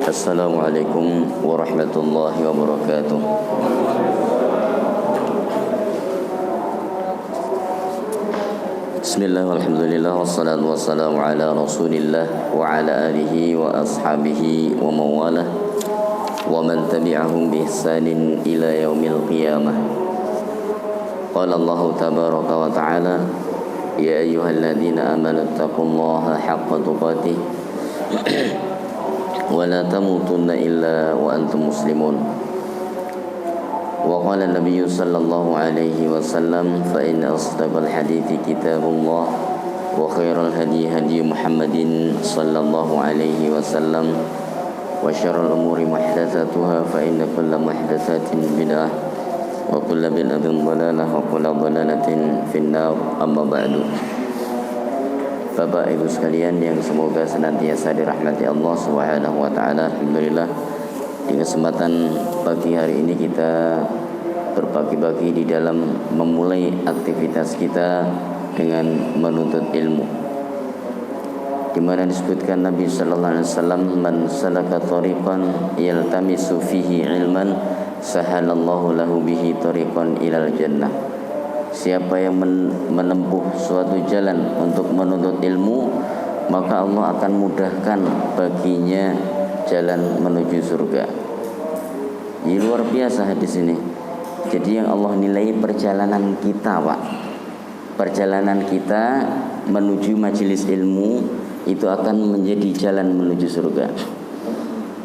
Assalamualaikum warahmatullahi wabarakatuh. Bismillah, alhamdulillah, wassalatu wassalamu ala rasulillah wa ala alihi wa ashabihi wa mawalah wa man tabi'ahum bi ihsanin ila yaumil qiyamah. Qala Allah tabaraka wa ta'ala, ya ayyuhalladzina amanu taqullaha haqqa tuqatih wa la tamutunna illa wa antum muslimun. Wa qala an-nabiy sallallahu alaihi wasallam, fa inna asdaqal hadithi kitabullah wa khairal hadi hadi Muhammadin sallallahu alaihi wasallam wa syarrul umuri muhdatsatuha fa inna kulla muhdatsatin bid'ah wa kulla bid'atin dhalalah wa kulla dhalalatin finnar. Amma ba'du. Bapak Ibu sekalian yang semoga senantiasa dirahmati Allah Subhanahu wa taala. Alhamdulillah, di kesempatan pagi hari ini kita berbagi-bagi di dalam memulai aktivitas kita dengan menuntut ilmu. Di mana disebutkan Nabi sallallahu alaihi wasallam, man salaka thariqan yaltamisu fihi ilman sahalallahu lahu bihi thariqan ilal jannah. Siapa yang menempuh suatu jalan untuk menuntut ilmu, maka Allah akan mudahkan baginya jalan menuju surga. Ini luar biasa hadis ini. Jadi yang Allah nilai perjalanan kita, Pak. Perjalanan kita menuju majelis ilmu itu akan menjadi jalan menuju surga.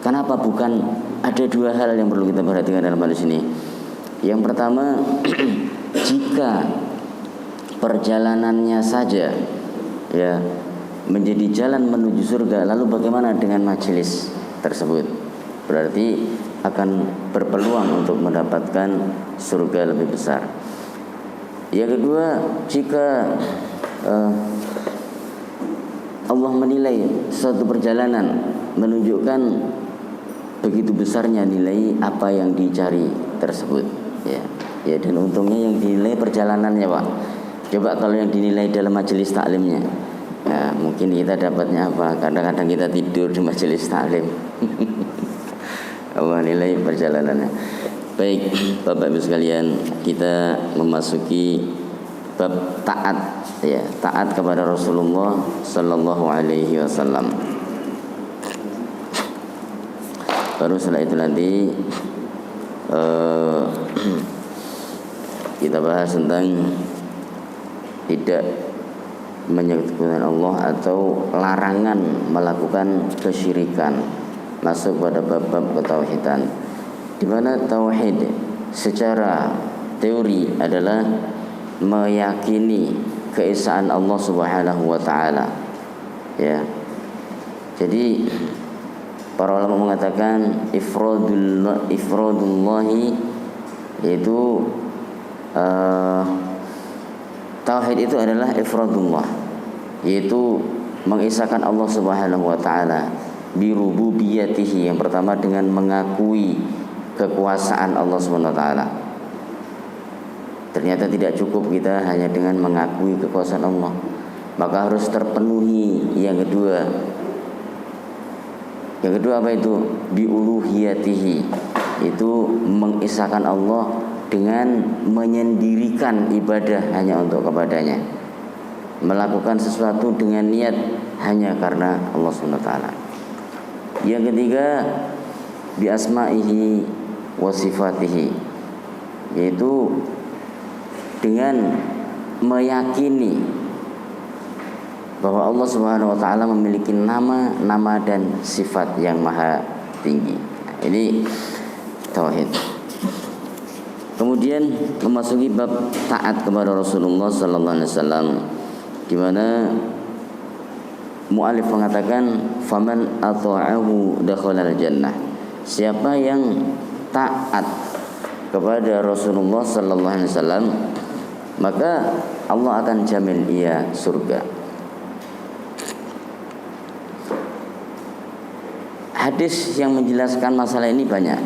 Kenapa? Bukan ada dua hal yang perlu kita perhatikan dalam hadis ini. Yang pertama, jika perjalanannya saja ya menjadi jalan menuju surga, lalu bagaimana dengan majelis tersebut? Berarti akan berpeluang untuk mendapatkan surga lebih besar. Yang kedua, jika Allah menilai suatu perjalanan menunjukkan begitu besarnya nilai apa yang dicari tersebut, ya dan untungnya yang dinilai perjalanannya, Pak. Coba kalau yang dinilai dalam majelis taklimnya, ya mungkin kita dapatnya apa? Kadang-kadang kita tidur di majelis taklim. Allah nilai perjalanannya. Baik, Bapak Ibu sekalian, kita memasuki bab taat, ya, taat kepada Rasulullah sallallahu alaihi wasallam. Baru setelah itu nanti kita bahas tentang tidak menyekutukan Allah atau larangan melakukan kesyirikan, masuk pada bab-bab ketauhidan, di mana tauhid secara teori adalah meyakini keesaan Allah Subhanahu wa taala. Ya. Jadi para ulama mengatakan ifradullahi, yaitu tauhid itu adalah ifradullah, yaitu mengesahkan Allah Subhanahu wa taala birububiyatihi. Yang pertama dengan mengakui kekuasaan Allah Subhanahu wa taala. Ternyata tidak cukup kita hanya dengan mengakui kekuasaan Allah, maka harus terpenuhi yang kedua. Yang kedua apa itu? Biuluhiyatihi, itu mengesahkan Allah dengan menyendirikan ibadah hanya untuk kepadanya, melakukan sesuatu dengan niat hanya karena Allah Subhanahu wa taala. Yang ketiga, bi asma'ihi wa sifatihi, yaitu dengan meyakini bahwa Allah Subhanahu wa taala memiliki nama dan sifat yang maha tinggi. Nah, ini tauhid. Kemudian memasuki bab taat kepada Rasulullah sallallahu alaihi wasallam, di mana mu'alif mengatakan faman ata'ahu dakhalal jannah. Siapa yang taat kepada Rasulullah sallallahu alaihi wasallam, maka Allah akan jamin ia surga. Hadis yang menjelaskan masalah ini banyak.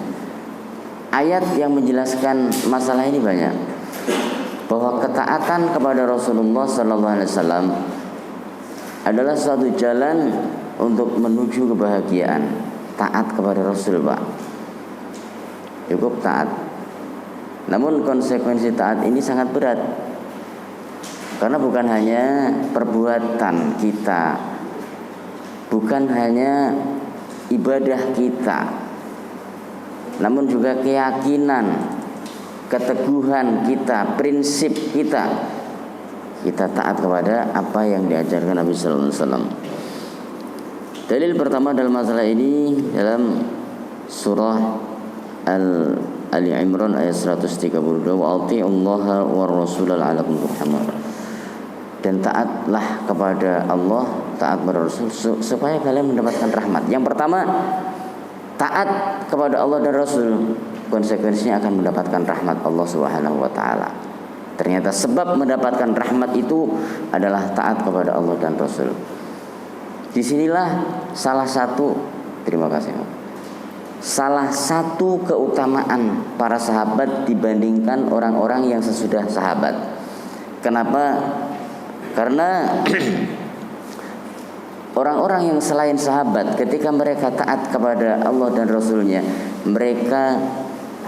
Ayat yang menjelaskan masalah ini banyak. Bahwa ketaatan kepada Rasulullah sallallahu alaihi wasallam adalah suatu jalan untuk menuju kebahagiaan. taat kepada Rasul, Pak. Cukup taat. Namun konsekuensi taat ini sangat berat. Karena bukan hanya perbuatan kita, bukan hanya ibadah kita, namun juga keyakinan, keteguhan kita, prinsip kita. Kita taat kepada apa yang diajarkan Nabi sallallahu alaihi wasallam. Dalil pertama dalam masalah ini dalam surah Ali Imran ayat 132, wa atiullaha war rasul la'allakum turhamun. Dan taatlah kepada Allah, taat kepada Rasul supaya kalian mendapatkan rahmat. Yang pertama, taat kepada Allah dan Rasul, konsekuensinya akan mendapatkan rahmat Allah Subhanahu wa taala. Ternyata sebab mendapatkan rahmat itu adalah taat kepada Allah dan Rasul. Disinilah salah satu, terima kasih, salah satu keutamaan para sahabat dibandingkan orang-orang yang sesudah sahabat. Kenapa? Karena orang-orang yang selain sahabat, ketika mereka taat kepada Allah dan Rasulnya, mereka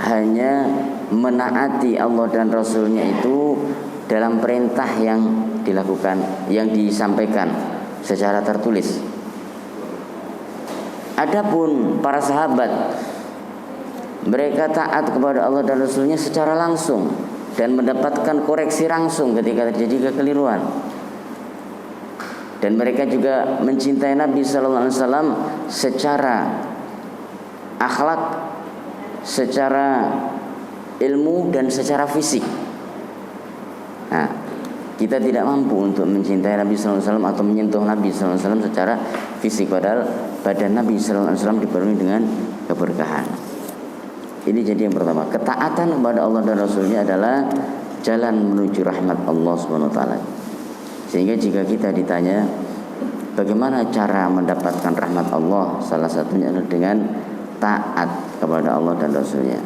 hanya menaati Allah dan Rasulnya itu dalam perintah yang dilakukan, yang disampaikan secara tertulis. Adapun para sahabat, mereka taat kepada Allah dan Rasulnya secara langsung dan mendapatkan koreksi langsung ketika terjadi kekeliruan. Dan mereka juga mencintai Nabi sallallahu alaihi wasallam secara akhlak, secara ilmu dan secara fisik. Nah, kita tidak mampu untuk mencintai Nabi sallallahu alaihi wasallam atau menyentuh Nabi sallallahu alaihi wasallam secara fisik, padahal badan Nabi sallallahu alaihi wasallam dipenuhi dengan keberkahan. Ini jadi yang pertama, ketaatan kepada Allah dan Rasulnya adalah jalan menuju rahmat Allah Subhanahu wa taala. Sehingga jika kita ditanya bagaimana cara mendapatkan rahmat Allah, salah satunya adalah dengan taat kepada Allah dan Rasulnya.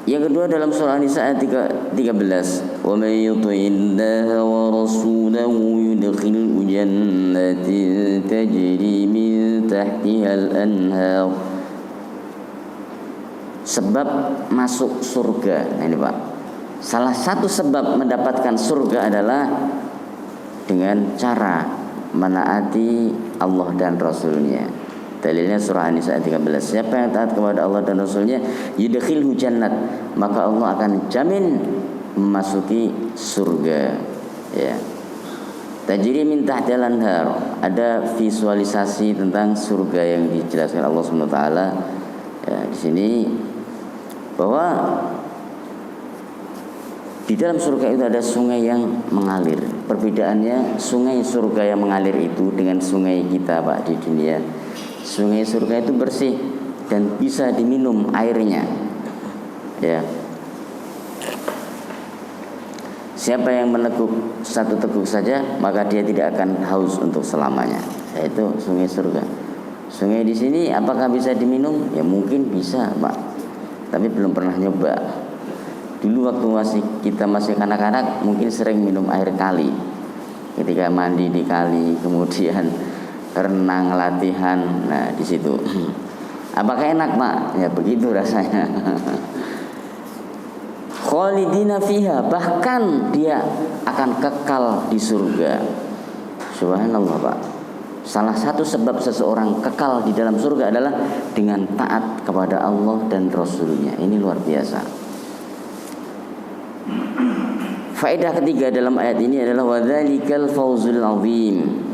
Yang kedua dalam surah An-Nisa ayat 13, wa may yuti'illaha wa rasulahu yudkhilhu jannatin tajri min tahtiha al-anhar. Sebab masuk surga. Nah ini Pak, salah satu sebab mendapatkan surga adalah dengan cara menaati Allah dan Rasulnya. Dalilnya surah An-Nisa ayat 13. Siapa yang taat kepada Allah dan Rasulnya, yudkhilhu jannat, maka Allah akan jamin memasuki surga. Ya. Tajri min tahtil anhar. Ada visualisasi tentang surga yang dijelaskan Allah Subhanahu wa taala. Ya, di sini bahwa di dalam surga itu ada sungai yang mengalir. Perbedaannya sungai surga yang mengalir itu dengan sungai kita Pak di dunia. Sungai surga itu bersih dan bisa diminum airnya. Ya. Siapa yang meneguk satu teguk saja, maka dia tidak akan haus untuk selamanya. Yaitu sungai surga. Sungai di sini apakah bisa diminum? Ya mungkin bisa, Pak. Tapi belum pernah nyoba. Dulu waktu kita masih kanak-kanak mungkin sering minum air kali. Ketika mandi di kali, kemudian renang latihan, nah di situ. Apakah enak, Pak? Ya begitu rasanya. Khalidina fiha, bahkan dia akan kekal di surga. Subhanallah, Pak. Salah satu sebab seseorang kekal di dalam surga adalah dengan taat kepada Allah dan Rasulnya. Ini luar biasa. Faedah ketiga dalam ayat ini adalah wadzalikal fawzul azim.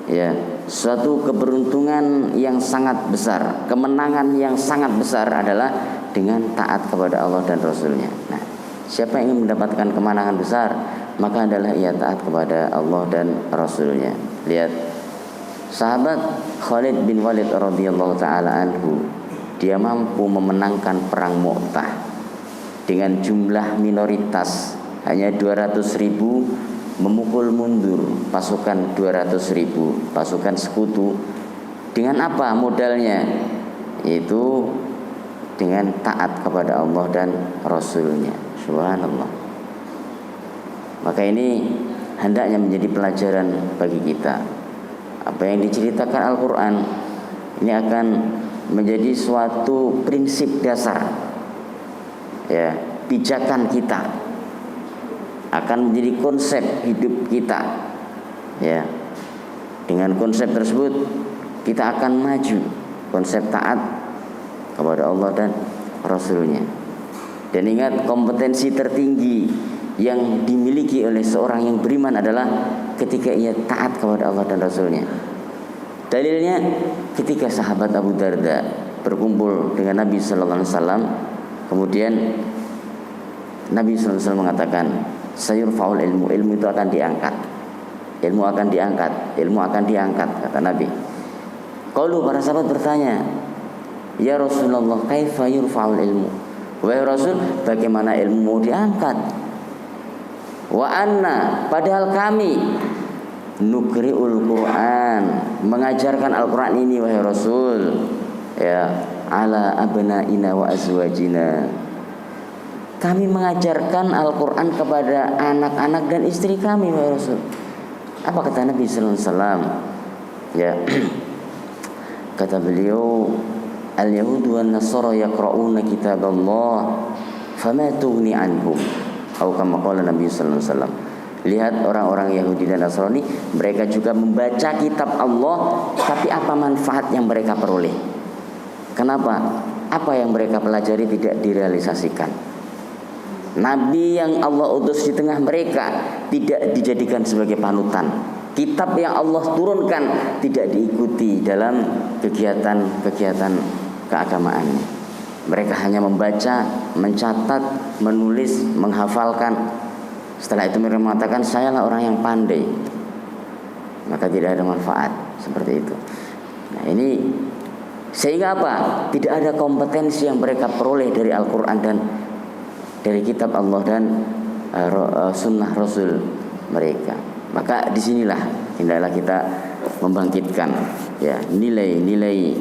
Ya, suatu keberuntungan yang sangat besar, kemenangan yang sangat besar adalah dengan taat kepada Allah dan Rasulnya. Nah, siapa yang ingin mendapatkan kemenangan besar, maka adalah ia taat kepada Allah dan Rasulnya. Lihat sahabat Khalid bin Walid radhiyallahu taala anhu, dia mampu memenangkan perang Mu'tah dengan jumlah minoritas hanya 200.000, memukul mundur pasukan 200.000 pasukan sekutu. Dengan apa modalnya? Yaitu dengan taat kepada Allah dan Rasulnya. Subhanallah. Maka ini hendaknya menjadi pelajaran bagi kita. Apa yang diceritakan Al-Quran Ini akan menjadi suatu prinsip dasar, ya, pijakan kita, akan menjadi konsep hidup kita, ya. Dengan konsep tersebut kita akan maju, konsep taat kepada Allah dan Rasulnya. Dan ingat, kompetensi tertinggi yang dimiliki oleh seorang yang beriman adalah ketika ia taat kepada Allah dan Rasulnya. Dalilnya ketika sahabat Abu Darda berkumpul dengan Nabi Sallallahu Alaihi Wasallam, kemudian Nabi Sallallahu Alaihi Wasallam mengatakan, sayurfa'ul ilmu, ilmu itu akan diangkat, ilmu akan diangkat, ilmu akan diangkat, kata Nabi. Qalu, para sahabat bertanya, ya Rasulullah, kaifa yurfa'ul ilmu? Wahai Rasul, bagaimana ilmu mau diangkat? Wa anna, padahal kami nukri'ul Quran, mengajarkan Al-Quran ini wahai Rasul, ya, ala abna'ina wa azwajina, kami mengajarkan Al-Quran kepada anak-anak dan istri kami wahai Rasul. Apa kata Nabi Sallallahu Alaihi Wasallam? Ya, kata beliau, al-yahudu wan nasara yaqra'una kitab Allah fama tughni anhum, atau kama qala Nabi Sallallahu Alaihi Wasallam. Lihat orang-orang Yahudi dan Nasrani, mereka juga membaca kitab Allah, tapi apa manfaat yang mereka peroleh? Kenapa? Apa yang mereka pelajari tidak direalisasikan. Nabi yang Allah utus di tengah mereka tidak dijadikan sebagai panutan. Kitab yang Allah turunkan tidak diikuti dalam kegiatan-kegiatan keagamaan. Mereka hanya membaca, mencatat, menulis, menghafalkan. Setelah itu mereka mengatakan, sayalah orang yang pandai. Maka tidak ada manfaat seperti itu. Nah, ini sehingga apa? Tidak ada kompetensi yang mereka peroleh dari Al-Quran dan dari kitab Allah dan sunnah Rasul mereka. Maka disinilah hendaklah kita membangkitkan, ya, nilai-nilai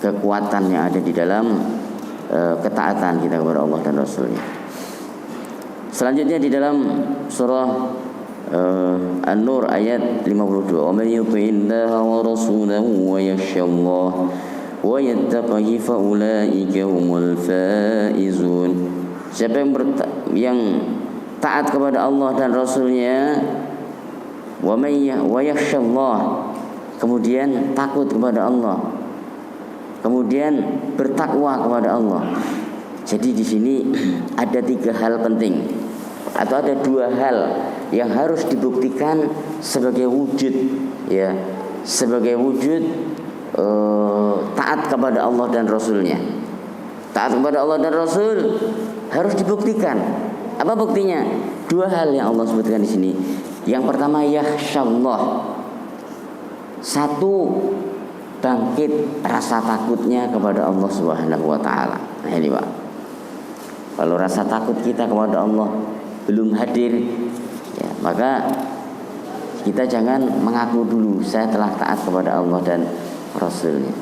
kekuatan yang ada di dalam ketaatan kita kepada Allah dan Rasulnya. Selanjutnya di dalam surah An-Nur ayat 52, "Wa may yuti'illaha wa rasulahu wa yakhshallaha wa yattaqihi fa ulaika humul faizun." Siapa yang taat kepada Allah dan Rasulnya, wa yakhshallah, kemudian takut kepada Allah, kemudian bertakwa kepada Allah. Jadi di sini ada 3 hal penting, atau ada 2 hal yang harus dibuktikan sebagai wujud, ya, sebagai wujud taat kepada Allah dan Rasulnya. Taat kepada Allah dan Rasul harus dibuktikan. Apa buktinya? 2 hal yang Allah sebutkan di sini. Yang pertama, yakhshallah. 1, bangkit rasa takutnya kepada Allah Subhanahu wa taala. Nah, ini Pak. Kalau rasa takut kita kepada Allah belum hadir, ya, maka kita jangan mengaku dulu saya telah taat kepada Allah dan Rasulnya.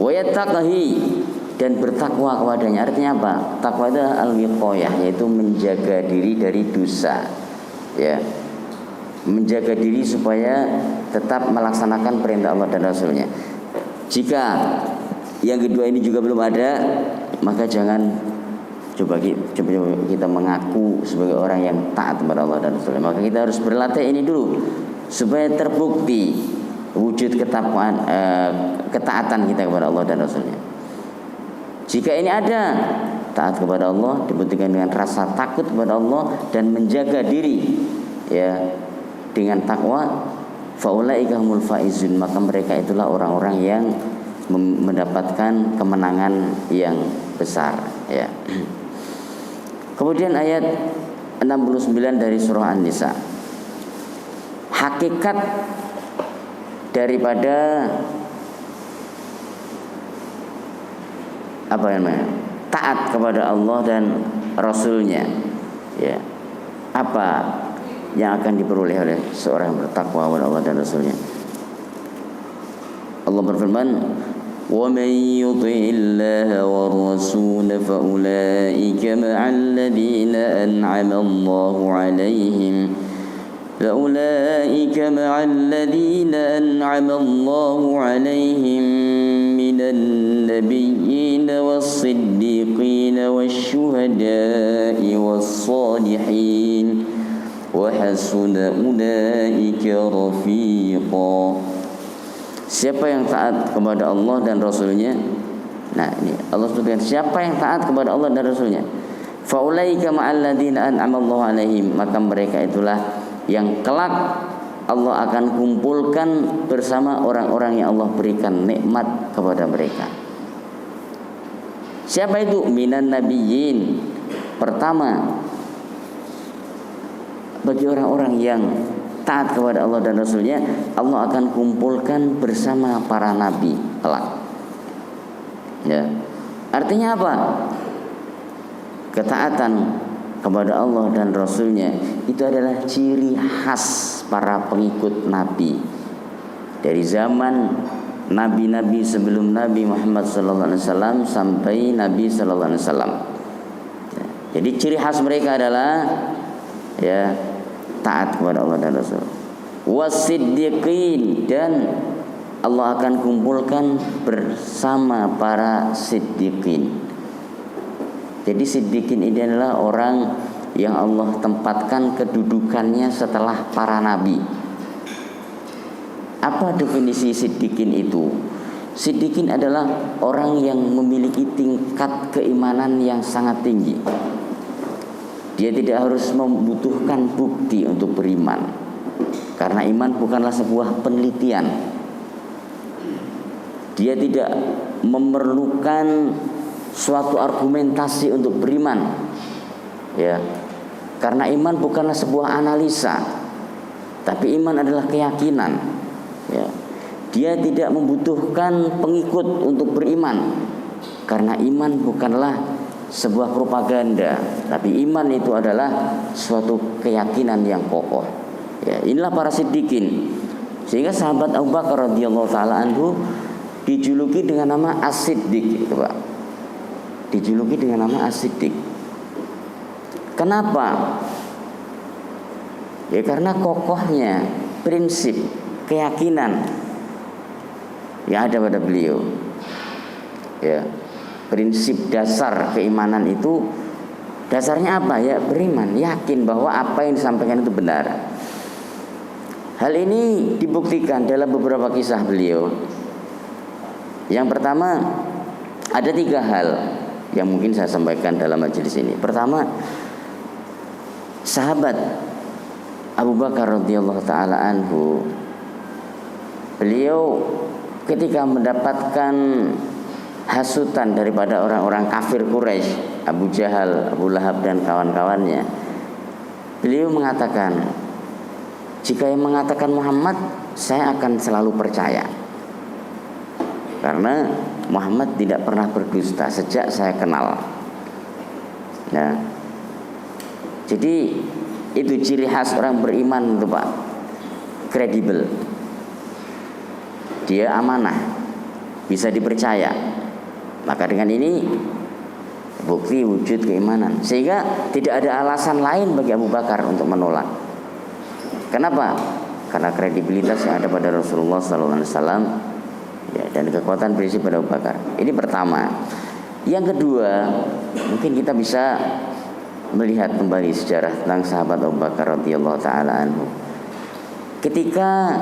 Wa yattaqihi, dan bertakwa kepadanya. Artinya apa? Takwa itu al-wiqayah, yaitu menjaga diri dari dosa, ya, menjaga diri supaya tetap melaksanakan perintah Allah dan Rasulnya. Jika yang kedua ini juga belum ada, maka jangan coba kita mengaku sebagai orang yang taat kepada Allah dan Rasulnya. Maka kita harus berlatih ini dulu supaya terbukti wujud ketakwaan, ketaatan kita kepada Allah dan Rasulnya. Jika ini ada, taat kepada Allah dibuktikan dengan rasa takut kepada Allah dan menjaga diri, ya, dengan takwa, faulaika humul faizun, maka mereka itulah orang-orang yang mendapatkan kemenangan yang besar, ya. Kemudian ayat 69 dari surah An-Nisa. Hakikat daripada apa namanya? Taat kepada Allah dan Rasulnya, ya. Apa yang akan diperoleh oleh seorang yang bertakwa kepada Allah dan Rasulnya? Allah berfirman, وَمَنْ يُطِعِ اللَّهَ وَالرَّسُولَ فَأُولَئِكَ مَعَ الَّذِينَ أَنْعَمَ اللَّهُ عَلَيْهِمْ فَأُولَئِكَ مَعَ الَّذِينَ أَنْعَمَ اللَّهُ عَلَيْهِمْ والرسول أولئك رفيقا. Siapa yang taat kepada Allah dan Rasulnya? Nah ini Allah sebutkan siapa yang taat kepada Allah dan Rasulnya. Faulaika ma'alladzina an'amallahu alaihim, maka mereka itulah yang kelak Allah akan kumpulkan bersama orang-orang yang Allah berikan nikmat kepada mereka. Siapa itu? Minan nabiyyin. Pertama, bagi orang-orang yang taat kepada Allah dan Rasulnya, Allah akan kumpulkan bersama para nabi kelak. Ya. Artinya apa? Ketaatan kepada Allah dan Rasulnya itu adalah ciri khas para pengikut Nabi dari zaman nabi-nabi sebelum Nabi Muhammad SAW sampai Nabi SAW. Ya. Jadi ciri khas mereka adalah ya taat kepada Allah dan Rasul. Wasiddiqin, dan Allah akan kumpulkan bersama para siddiqin. Jadi siddiqin ini adalah orang yang Allah tempatkan kedudukannya setelah para nabi. Apa definisi siddiqin itu? Siddiqin adalah orang yang memiliki tingkat keimanan yang sangat tinggi. Dia tidak harus membutuhkan bukti untuk beriman, karena iman bukanlah sebuah penelitian. Dia tidak memerlukan suatu argumentasi untuk beriman, ya, karena iman bukanlah sebuah analisa, tapi iman adalah keyakinan. Ya. Dia tidak membutuhkan pengikut untuk beriman, karena iman bukanlah sebuah propaganda, tapi iman itu adalah suatu keyakinan yang kokoh. Ya, inilah para siddiqin. Sehingga sahabat Abu Bakar radhiyallahu taala anhu dijuluki dengan nama As-Siddiq, gitu, Pak. Dijuluki dengan nama As-Siddiq. Kenapa? Ya karena kokohnya prinsip keyakinan yang ada pada beliau. Ya. Prinsip dasar keimanan itu dasarnya apa? Ya beriman, yakin bahwa apa yang disampaikan itu benar. Hal ini dibuktikan dalam beberapa kisah beliau. Yang pertama, ada 3 hal yang mungkin saya sampaikan dalam majelis ini. Pertama, sahabat Abu Bakar radhiyallahu taala anhu, beliau ketika mendapatkan hasutan daripada orang-orang kafir Quraisy, Abu Jahal, Abu Lahab dan kawan-kawannya, beliau mengatakan, jika yang mengatakan Muhammad, saya akan selalu percaya, karena Muhammad tidak pernah berdusta sejak saya kenal. Nah, jadi itu ciri khas orang beriman itu, Pak. Kredibel, dia amanah, bisa dipercaya. Maka dengan ini bukti wujud keimanan, sehingga tidak ada alasan lain bagi Abu Bakar untuk menolak. Kenapa? Karena kredibilitas yang ada pada Rasulullah SAW, ya, dan kekuatan prinsip pada Abu Bakar. Ini pertama. Yang kedua, mungkin kita bisa melihat kembali sejarah tentang sahabat Abu Bakar radhiyallahu taala anhu. Ketika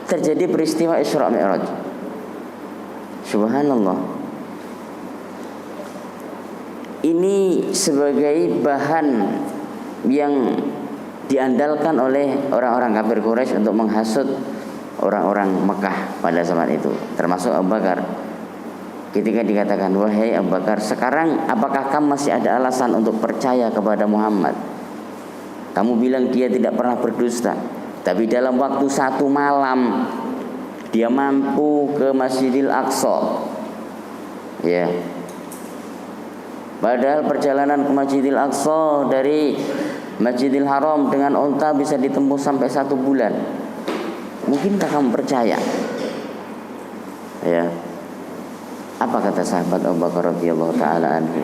terjadi peristiwa Isra Mi'raj, subhanallah, ini sebagai bahan yang diandalkan oleh orang-orang kafir Quraisy untuk menghasut orang-orang Mekah pada zaman itu, termasuk Abu Bakar. Ketika dikatakan, wahai Abu Bakar, sekarang apakah kamu masih ada alasan untuk percaya kepada Muhammad? Kamu bilang dia tidak pernah berdusta, tapi dalam waktu 1 malam dia mampu ke Masjidil Aqsa. Ya. Padahal perjalanan ke Masjidil Aqsa dari Masjidil Haram dengan onta bisa ditempuh sampai 1 bulan. Mungkinkah kamu percaya? Ya. Apa kata sahabat Abu Bakar radhiyallahu taala anhu?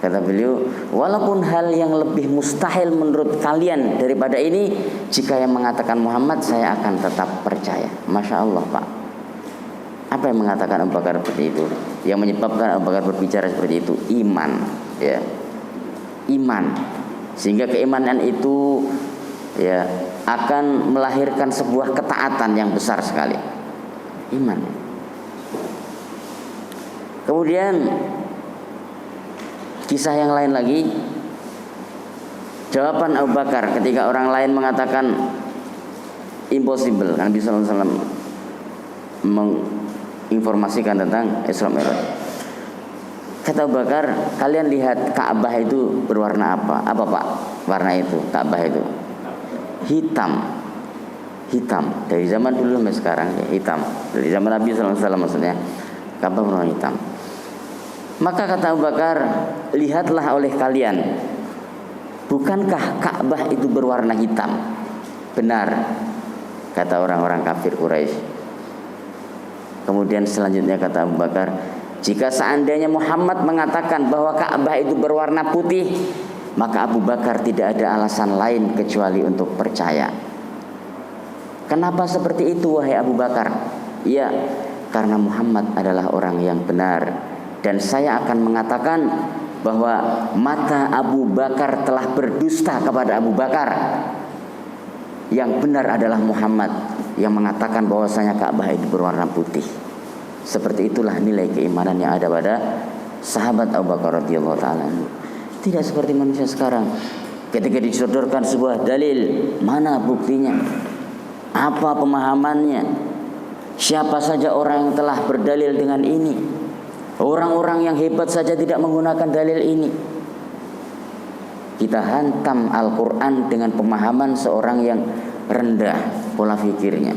Kata beliau, walaupun hal yang lebih mustahil menurut kalian daripada ini, jika yang mengatakan Muhammad, saya akan tetap percaya. Masya Allah, Pak. Apa yang mengatakan Abu Bakar seperti itu? Yang menyebabkan Abu Bakar berbicara seperti itu? Iman, ya. Iman. Sehingga keimanan itu ya akan melahirkan sebuah ketaatan yang besar sekali, iman. Kemudian kisah yang lain lagi, jawaban Abu Bakar ketika orang lain mengatakan impossible, Nabi sallallahu alaihi wasallam menginformasikan tentang Isra Mi'raj. Kata Abu Bakar, kalian lihat Ka'bah itu berwarna apa? Apa Pak warna itu? Ka'bah itu hitam. Dari zaman dulu sampai sekarang ya, hitam. Dari zaman Nabi sallallahu alaihi wasallam maksudnya, Ka'bah berwarna hitam. Maka kata Abu Bakar, lihatlah oleh kalian, bukankah Ka'bah itu berwarna hitam? Benar, kata orang-orang kafir Quraisy. Kemudian selanjutnya kata Abu Bakar, jika seandainya Muhammad mengatakan bahwa Ka'bah itu berwarna putih, maka Abu Bakar tidak ada alasan lain kecuali untuk percaya. Kenapa seperti itu wahai Abu Bakar? Ya, karena Muhammad adalah orang yang benar, dan saya akan mengatakan bahwa mata Abu Bakar telah berdusta kepada Abu Bakar. Yang benar adalah Muhammad yang mengatakan bahwasanya Ka'bah itu berwarna putih. Seperti itulah nilai keimanan yang ada pada sahabat Abu Bakar radhiyallahu taala. Tidak seperti manusia sekarang. Ketika disodorkan sebuah dalil, mana buktinya? Apa pemahamannya? Siapa saja orang yang telah berdalil dengan ini? Orang-orang yang hebat saja tidak menggunakan dalil ini. Kita hantam Al-Quran dengan pemahaman seorang yang rendah pola pikirnya.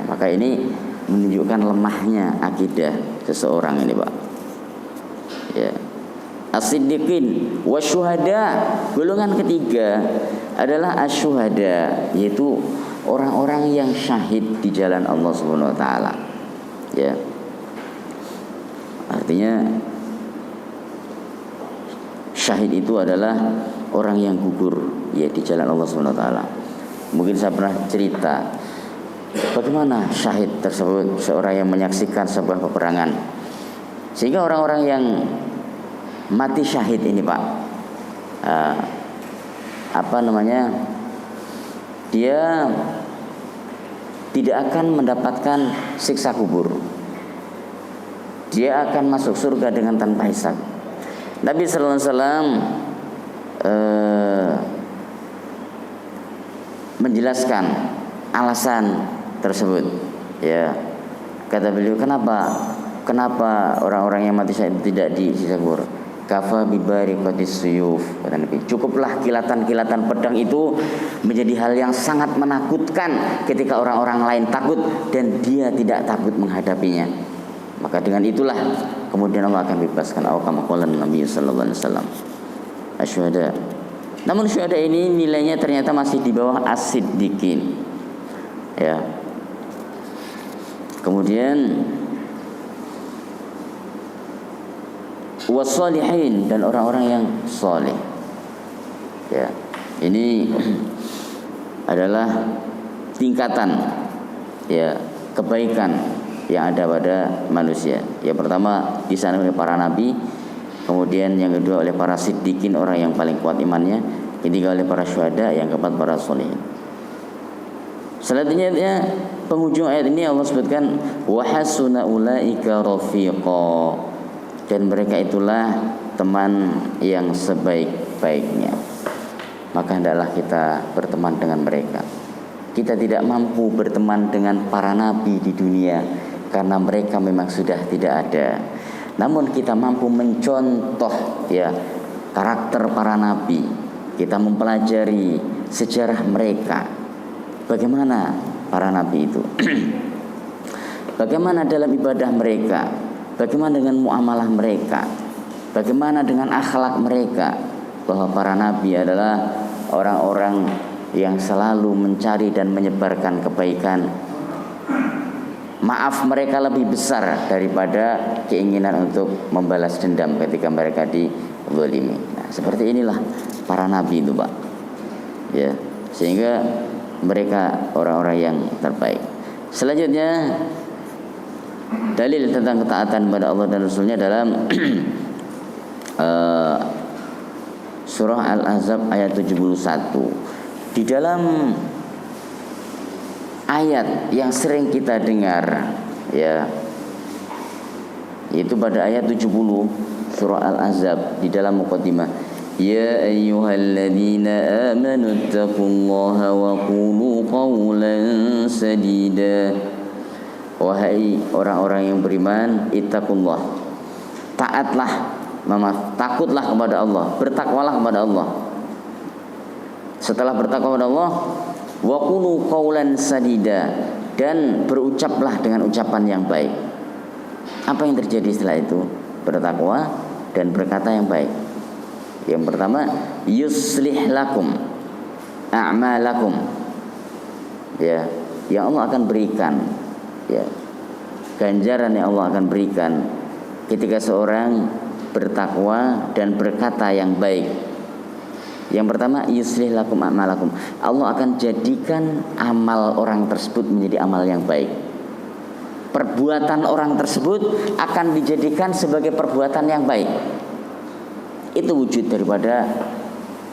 Maka ini menunjukkan lemahnya akidah seseorang ini, Pak. Ya. As-siddiqin wasyuhada. Golongan ketiga adalah asyuhada, yaitu orang-orang yang syahid di jalan Allah Subhanahu wa taala. Ya. Artinya syahid itu adalah orang yang gugur ya di jalan Allah Subhanahu wa taala. Mungkin saya pernah cerita bagaimana syahid tersebut, seorang yang menyaksikan sebuah peperangan. Sehingga orang-orang yang mati syahid ini, Pak, dia tidak akan mendapatkan siksa kubur. Dia akan masuk surga dengan tanpa hisab. Nabi sallallahu alaihi wasallam menjelaskan alasan tersebut. Ya, kata beliau, kenapa orang-orang yang mati syahid tidak disiksa kubur? Kafa bibariqatis suyuf, kata Nabi. Cukuplah kilatan-kilatan pedang itu menjadi hal yang sangat menakutkan ketika orang-orang lain takut dan dia tidak takut menghadapinya. Maka dengan itulah kemudian Allah akan bebaskan kama qala Nabi sallallahu alaihi wasallam. Asyhada. Namun syuhada ini nilainya ternyata masih di bawah as-siddiqin. Ya. Kemudian wasolihin, dan orang-orang yang soleh. Ya, ini adalah tingkatan ya kebaikan yang ada pada manusia. Yang pertama di sana oleh para nabi, kemudian yang kedua oleh para siddiqin, orang yang paling kuat imannya, ketiga oleh para syuhada, yang keempat para solihin. Selanjutnya penghujung ayat ini Allah sebutkan wa hasuna ulaika rafiqa, dan mereka itulah teman yang sebaik-baiknya. Maka hendaklah kita berteman dengan mereka. Kita tidak mampu berteman dengan para nabi di dunia karena mereka memang sudah tidak ada. Namun kita mampu mencontoh ya karakter para nabi. Kita mempelajari sejarah mereka. Bagaimana para nabi itu? Bagaimana dalam ibadah mereka? Bagaimana dengan muamalah mereka? Bagaimana dengan akhlak mereka? Bahwa para nabi adalah orang-orang yang selalu mencari dan menyebarkan kebaikan. Maaf mereka lebih besar daripada keinginan untuk membalas dendam ketika mereka dizalimi. Nah, seperti inilah para nabi itu, Pak. Ya, sehingga mereka orang-orang yang terbaik. Selanjutnya dalil tentang ketaatan kepada Allah dan Rasulnya dalam surah Al-Ahzab ayat 71. Di dalam ayat yang sering kita dengar, ya, yaitu pada ayat 70 surah Al-Ahzab di dalam muqaddimah, ya ayyuhalladzina amanu taqullaha wa qulu qawlan sadida. Wahai orang-orang yang beriman, ittaqullah, taatlah, takutlah kepada Allah, bertakwalah kepada Allah. Setelah bertakwa kepada Allah, wa qulu qawlan sadida, dan berucaplah dengan ucapan yang baik. Apa yang terjadi setelah itu? Bertakwa dan berkata yang baik. Yang pertama, yuslih lakum a'malakum. Ya, yang Allah akan berikan, ya, ganjaran yang Allah akan berikan ketika seorang bertakwa dan berkata yang baik. Yang pertama, yuslih lakum a'malakum. Allah akan jadikan amal orang tersebut menjadi amal yang baik. Perbuatan orang tersebut akan dijadikan sebagai perbuatan yang baik. Itu wujud daripada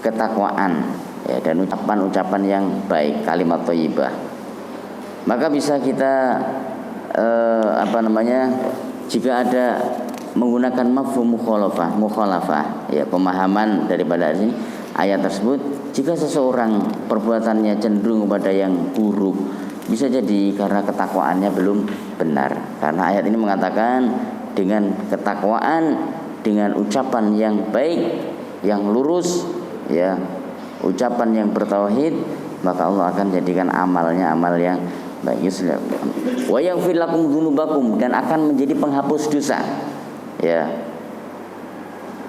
ketakwaan, ya, dan ucapan-ucapan yang baik, kalimat thayyibah. Maka bisa kita jika ada menggunakan mafhum mukhalafah, ya, pemahaman daripada ini ayat tersebut, jika seseorang perbuatannya cenderung kepada yang buruk, bisa jadi karena ketakwaannya belum benar. Karena ayat ini mengatakan dengan ketakwaan, dengan ucapan yang baik, yang lurus, ya, ucapan yang bertauhid, maka Allah akan jadikan amalnya amal yang baik. Wa yaghfir lakum dzunubakum, dan akan menjadi penghapus dosa. Ya,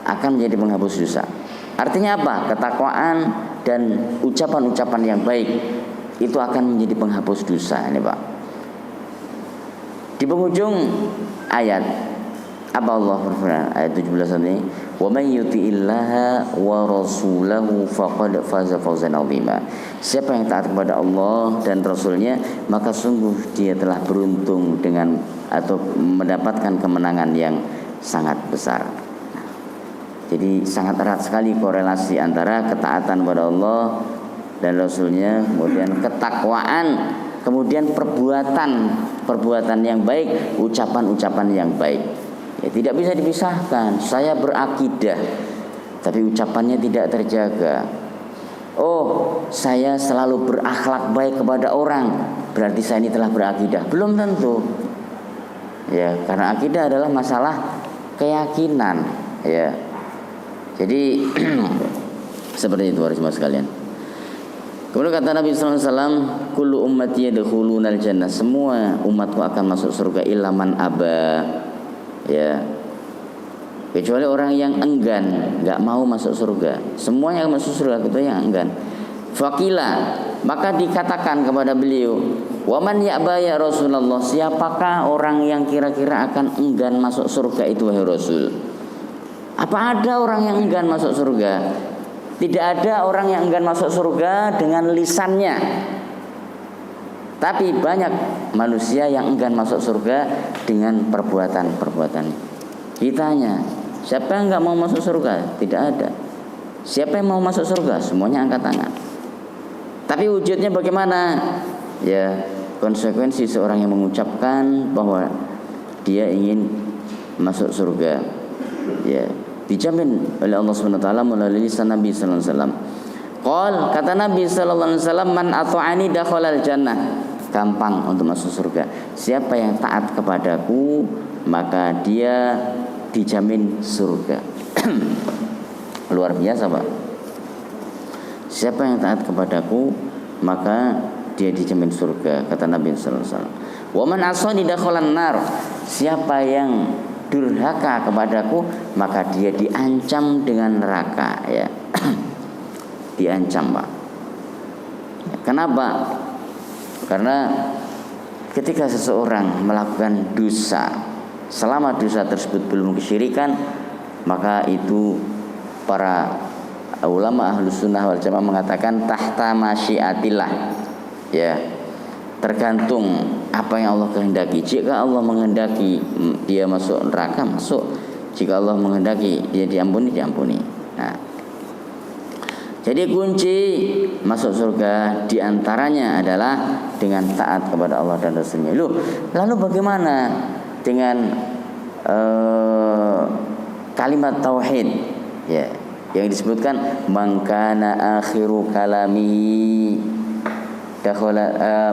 akan menjadi penghapus dosa. Artinya apa? Ketakwaan dan ucapan-ucapan yang baik itu akan menjadi penghapus dosa, ini Pak. Di penghujung ayat, apa Allah berfirman ayat 17 ini, wa may yuti'illaha wa rasulahu faqad faza fawzan 'azima. Siapa yang taat kepada Allah dan Rasulnya, maka sungguh dia telah beruntung dengan atau mendapatkan kemenangan yang sangat besar. Jadi sangat erat sekali korelasi antara ketaatan kepada Allah dan Rasulnya, kemudian ketakwaan, kemudian perbuatan yang baik, ucapan-ucapan yang baik. Ya, tidak bisa dipisahkan. Saya berakidah, tapi ucapannya tidak terjaga. Oh, saya selalu berakhlak baik kepada orang, berarti saya ini telah berakidah. Belum tentu. Ya, karena akidah adalah masalah keyakinan. Ya, jadi seperti itu harus sekalian. Kemudian kata Nabi sallallahu alaihi wasallam, kullu ummati yadkhulunal jannah, semua umatku akan masuk surga illa man aba. Ya, kecuali orang yang enggan, enggak mau masuk surga. Semuanya akan masuk surga kecuali yang enggan. Faqila, maka dikatakan kepada beliau, wa man ya'ba ya Rasulullah, siapakah orang yang kira-kira akan enggan masuk surga itu wahai Rasul? Apa ada orang yang enggan masuk surga? Tidak ada orang yang enggan masuk surga dengan lisannya. Tapi banyak manusia yang enggan masuk surga dengan perbuatan-perbuatan. Ditanya, siapa yang enggak mau masuk surga? Tidak ada. Siapa yang mau masuk surga? Semuanya angkat tangan. Tapi wujudnya bagaimana? Ya, konsekuensi seorang yang mengucapkan bahwa dia ingin masuk surga, ya, dijamin oleh Allah SWT melalui lisan Nabi sallallahu alaihi wasallam. Qal, kata Nabi sallallahu alaihi wasallam, man ata'ani dakhalal jannah. Gampang untuk masuk surga. Siapa yang taat kepadaku, maka dia dijamin surga. Luar biasa, Pak. Siapa yang taat kepadaku, maka dia dijamin surga, kata Nabi sallallahu alaihi wasallam. Wa man asani dakhalan nar. Siapa yang durhaka kepadaku, maka dia diancam dengan neraka, ya. Diancam, Pak. Kenapa? Karena ketika seseorang melakukan dosa, selama dosa tersebut belum kesyirikan, maka itu para ulama Ahlus Sunnah wal Jamaah mengatakan tahta masyiatillah, ya, tergantung apa yang Allah kehendaki. Jika Allah menghendaki dia masuk neraka, masuk. Jika Allah menghendaki dia diampuni, diampuni. Nah, Jadi kunci masuk surga diantaranya adalah dengan taat kepada Allah dan Rasulnya. Lalu bagaimana dengan kalimat tauhid? Ya, yang disebutkan man kana akhiru kalamihi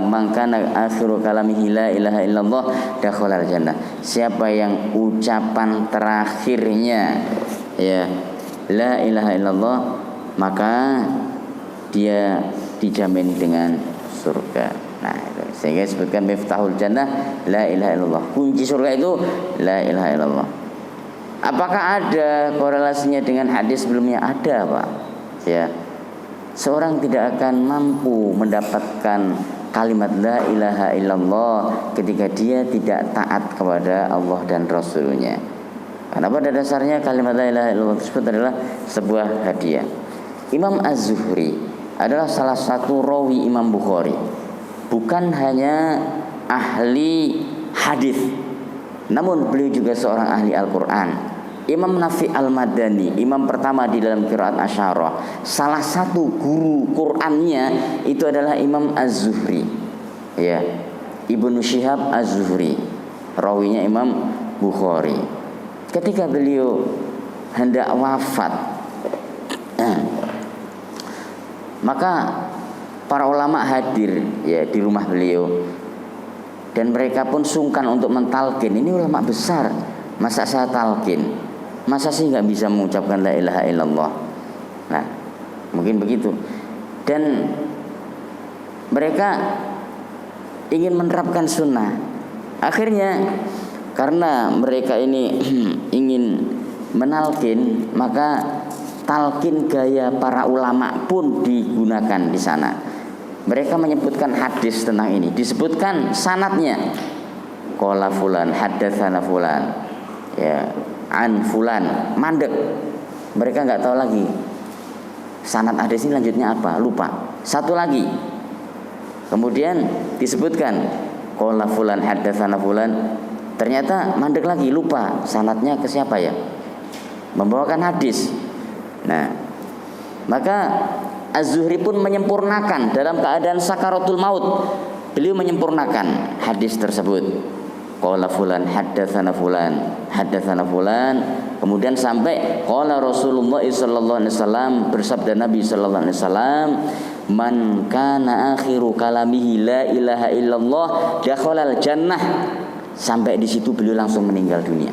man kana akhiru kalamihi la ilaha illallah dakhalal jannah. Siapa yang ucapan terakhirnya ya la ilaha illallah, maka dia dijamin dengan surga. Nah, itu sehingga disebutkan miftahul jannah la ilaha illallah. Kunci surga itu la ilaha illallah. Apakah ada korelasinya dengan hadis sebelumnya? Ada, Pak. Ya. Seorang tidak akan mampu mendapatkan kalimat la ilaha illallah ketika dia tidak taat kepada Allah dan Rasulnya. Karena pada dasarnya kalimat la ilaha illallah tersebut adalah sebuah hadiah. Imam Az-Zuhri adalah salah satu rawi Imam Bukhari. Bukan hanya ahli hadis, namun beliau juga seorang ahli Al-Quran. Imam Nafi Al-Madani, imam pertama di dalam qiraat Asyarah, salah satu guru Qur'annya itu adalah Imam Az-Zuhri. Ya, Ibnu Syihab Az-Zuhri, rawinya Imam Bukhari. Ketika beliau hendak wafat, maka para ulama hadir ya di rumah beliau, dan mereka pun sungkan untuk mentalkin. Ini ulama besar, masa saya talkin? Masa sih nggak bisa mengucapkan la ilaha illallah? Nah, mungkin begitu. Dan mereka ingin menerapkan sunnah. Akhirnya karena mereka ini ingin menalkin, maka talkin gaya para ulama pun digunakan di sana. Mereka menyebutkan hadis tentang ini, disebutkan sanadnya. Qala fulan haddatsana fulan, ya, an fulan, mandek. Mereka nggak tahu lagi sanad hadis ini lanjutnya apa, lupa. Satu lagi, kemudian disebutkan qala fulan haddatsana fulan, ternyata mandek lagi, lupa sanadnya ke siapa ya, membawakan hadis. Nah, maka Az-Zuhri pun menyempurnakan dalam keadaan sakaratul maut. Beliau menyempurnakan hadis tersebut. Qala fulan haddatsana fulan, kemudian sampai qala Rasulullah sallallahu alaihi wasallam, bersabda Nabi sallallahu alaihi wasallam, man kana akhiru kalamihi la ilaha illallah dakhalal jannah. Sampai di situ beliau langsung meninggal dunia.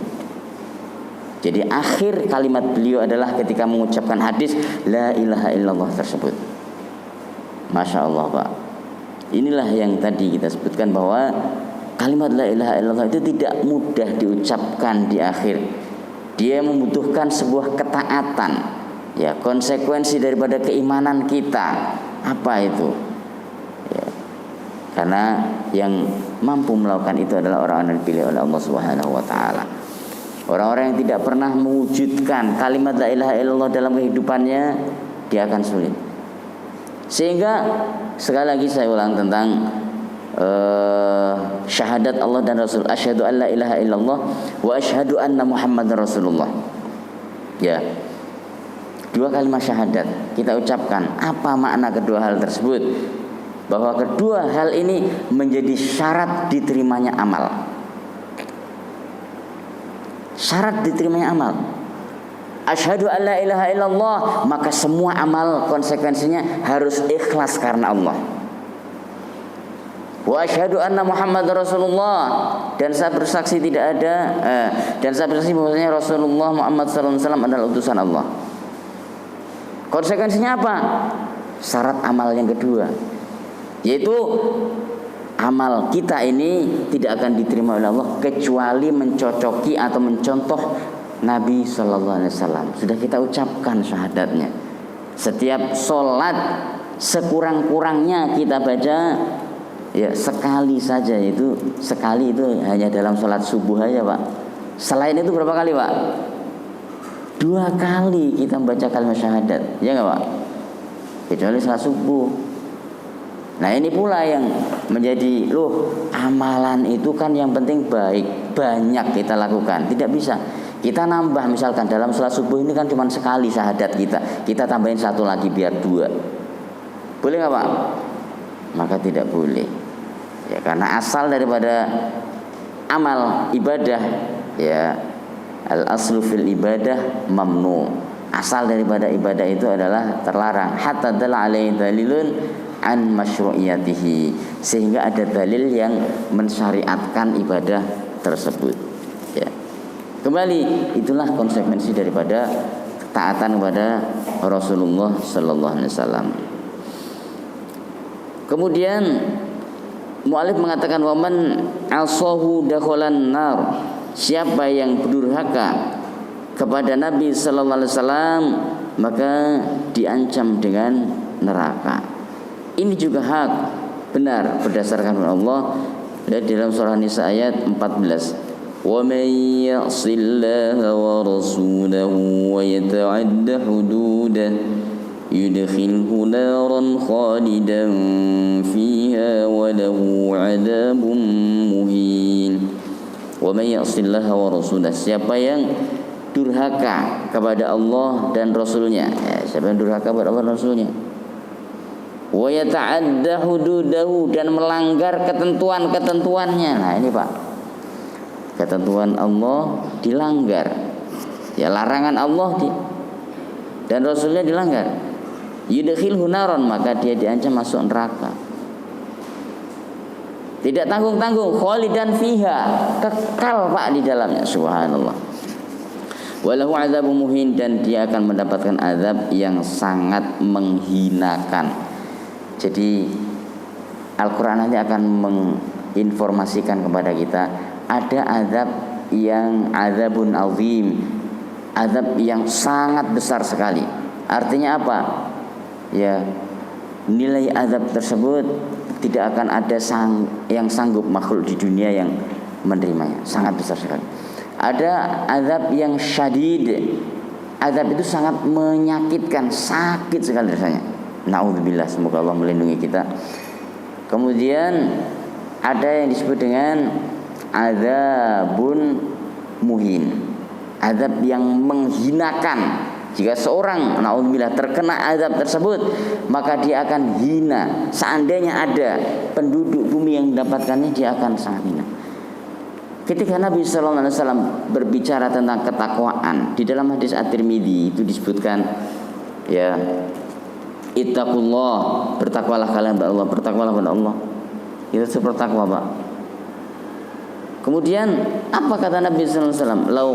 Jadi akhir kalimat beliau adalah ketika mengucapkan hadis la ilaha illallah tersebut. Masya Allah, Pak. Inilah yang tadi kita sebutkan bahwa kalimat la ilaha illallah itu tidak mudah diucapkan di akhir. Dia membutuhkan sebuah ketaatan, ya, konsekuensi daripada keimanan kita. Apa itu? Ya, karena yang mampu melakukan itu adalah orang-orang yang dipilih oleh Allah Subhanahu wa taala. Orang-orang yang tidak pernah mewujudkan kalimat la ilaha illallah dalam kehidupannya, dia akan sulit. Sehingga sekali lagi saya ulang tentang syahadat Allah dan Rasul, asyhadu an la ilaha illallah wa asyhadu anna Muhammadar Rasulullah. Ya. Dua kalimat syahadat kita ucapkan. Apa makna kedua hal tersebut? Bahwa kedua hal ini menjadi syarat diterimanya amal. Syarat diterimanya amal. Asyhadu an la ilaha illallah, maka semua amal konsekuensinya harus ikhlas karena Allah. Wa asyhadu anna Muhammadar Rasulullah, dan saya bersaksi tidak ada dan saya bersaksi bahwasanya Rasulullah Muhammad sallallahu alaihi wasallam adalah utusan Allah. Konsekuensinya apa? Syarat amal yang kedua, yaitu amal kita ini tidak akan diterima oleh Allah kecuali mencocoki atau mencontoh Nabi Sallallahu Alaihi Wasallam. Sudah kita ucapkan syahadatnya. Setiap sholat sekurang-kurangnya kita baca ya sekali saja, itu sekali itu hanya dalam sholat subuh aja, Pak. Selain itu berapa kali, Pak? 2 kali kita membaca kalimat syahadat, ya nggak, Pak? Kecuali sholat subuh. Nah, ini pula yang menjadi amalan itu kan yang penting baik, banyak kita lakukan. Tidak bisa Kita nambah, misalkan dalam sholat subuh ini kan cuma sekali syahadat kita tambahin satu lagi biar 2. Boleh nggak Pak? Maka tidak boleh. Ya, karena asal daripada amal ibadah, ya, al aslu fil ibadah mamnu. Asal daripada ibadah itu adalah terlarang. Hatta dalla alaihi dalilun an masyru'iyatihi, sehingga ada dalil yang mensyariatkan ibadah tersebut. Ya. Kembali, itulah konsekuensi daripada ketaatan kepada Rasulullah sallallahu alaihi wasallam. Kemudian mu'alif mengatakan waman asahu dakhalan nar, siapa yang durhaka kepada Nabi sallallahu alaihi wasallam maka diancam dengan neraka. Ini juga hak benar berdasarkan Allah dari dalam surah Nisa ayat 14. Wa may ya'sillaha wa rasulahu wa yata'adda hududah yudkhilhu naran khalidan fiha wa lahu 'adzabun muhin. Wa may ya'sillaha wa rasulahu, siapa yang durhaka kepada Allah dan Rasulnya, ya, siapa yang durhaka kepada Allah dan Rasulnya, wa yata'adda hududahu, dan melanggar ketentuan-ketentuannya. Nah ini Pak, ketentuan Allah dilanggar, ya, larangan Allah dan Rasulnya dilanggar, yudkhilhu naron, maka dia diancam masuk neraka. Tidak tanggung-tanggung, khalidan fiha, kekal Pak di dalamnya. Subhanallah. Walahu adzabun muhin, dan dia akan mendapatkan azab yang sangat menghinakan. Jadi Al-Quran nanti akan menginformasikan kepada kita ada azab yang azabun azim, azab yang sangat besar sekali. Artinya apa? Ya, nilai azab tersebut tidak akan ada yang sanggup makhluk di dunia yang menerimanya. Sangat besar sekali. Ada azab yang syadid. Azab itu sangat menyakitkan, sakit sekali rasanya. Na'udzubillah, semoga Allah melindungi kita. Kemudian ada yang disebut dengan azabun muhin, azab yang menghinakan. Jika seorang na'udzubillah terkena azab tersebut, maka dia akan hina. Seandainya ada penduduk bumi yang mendapatkannya, dia akan sangat hina. Ketika Nabi sallallahu alaihi wasallam berbicara tentang ketakwaan, di dalam hadis At-Tirmidzi itu disebutkan, ya, ittaqullah, bertakwalah kalian kepada Allah, bertakwalah kepada Allah. Itu seperti takwa, Pak. Kemudian apa kata Nabi sallallahu alaihi wasallam? Lau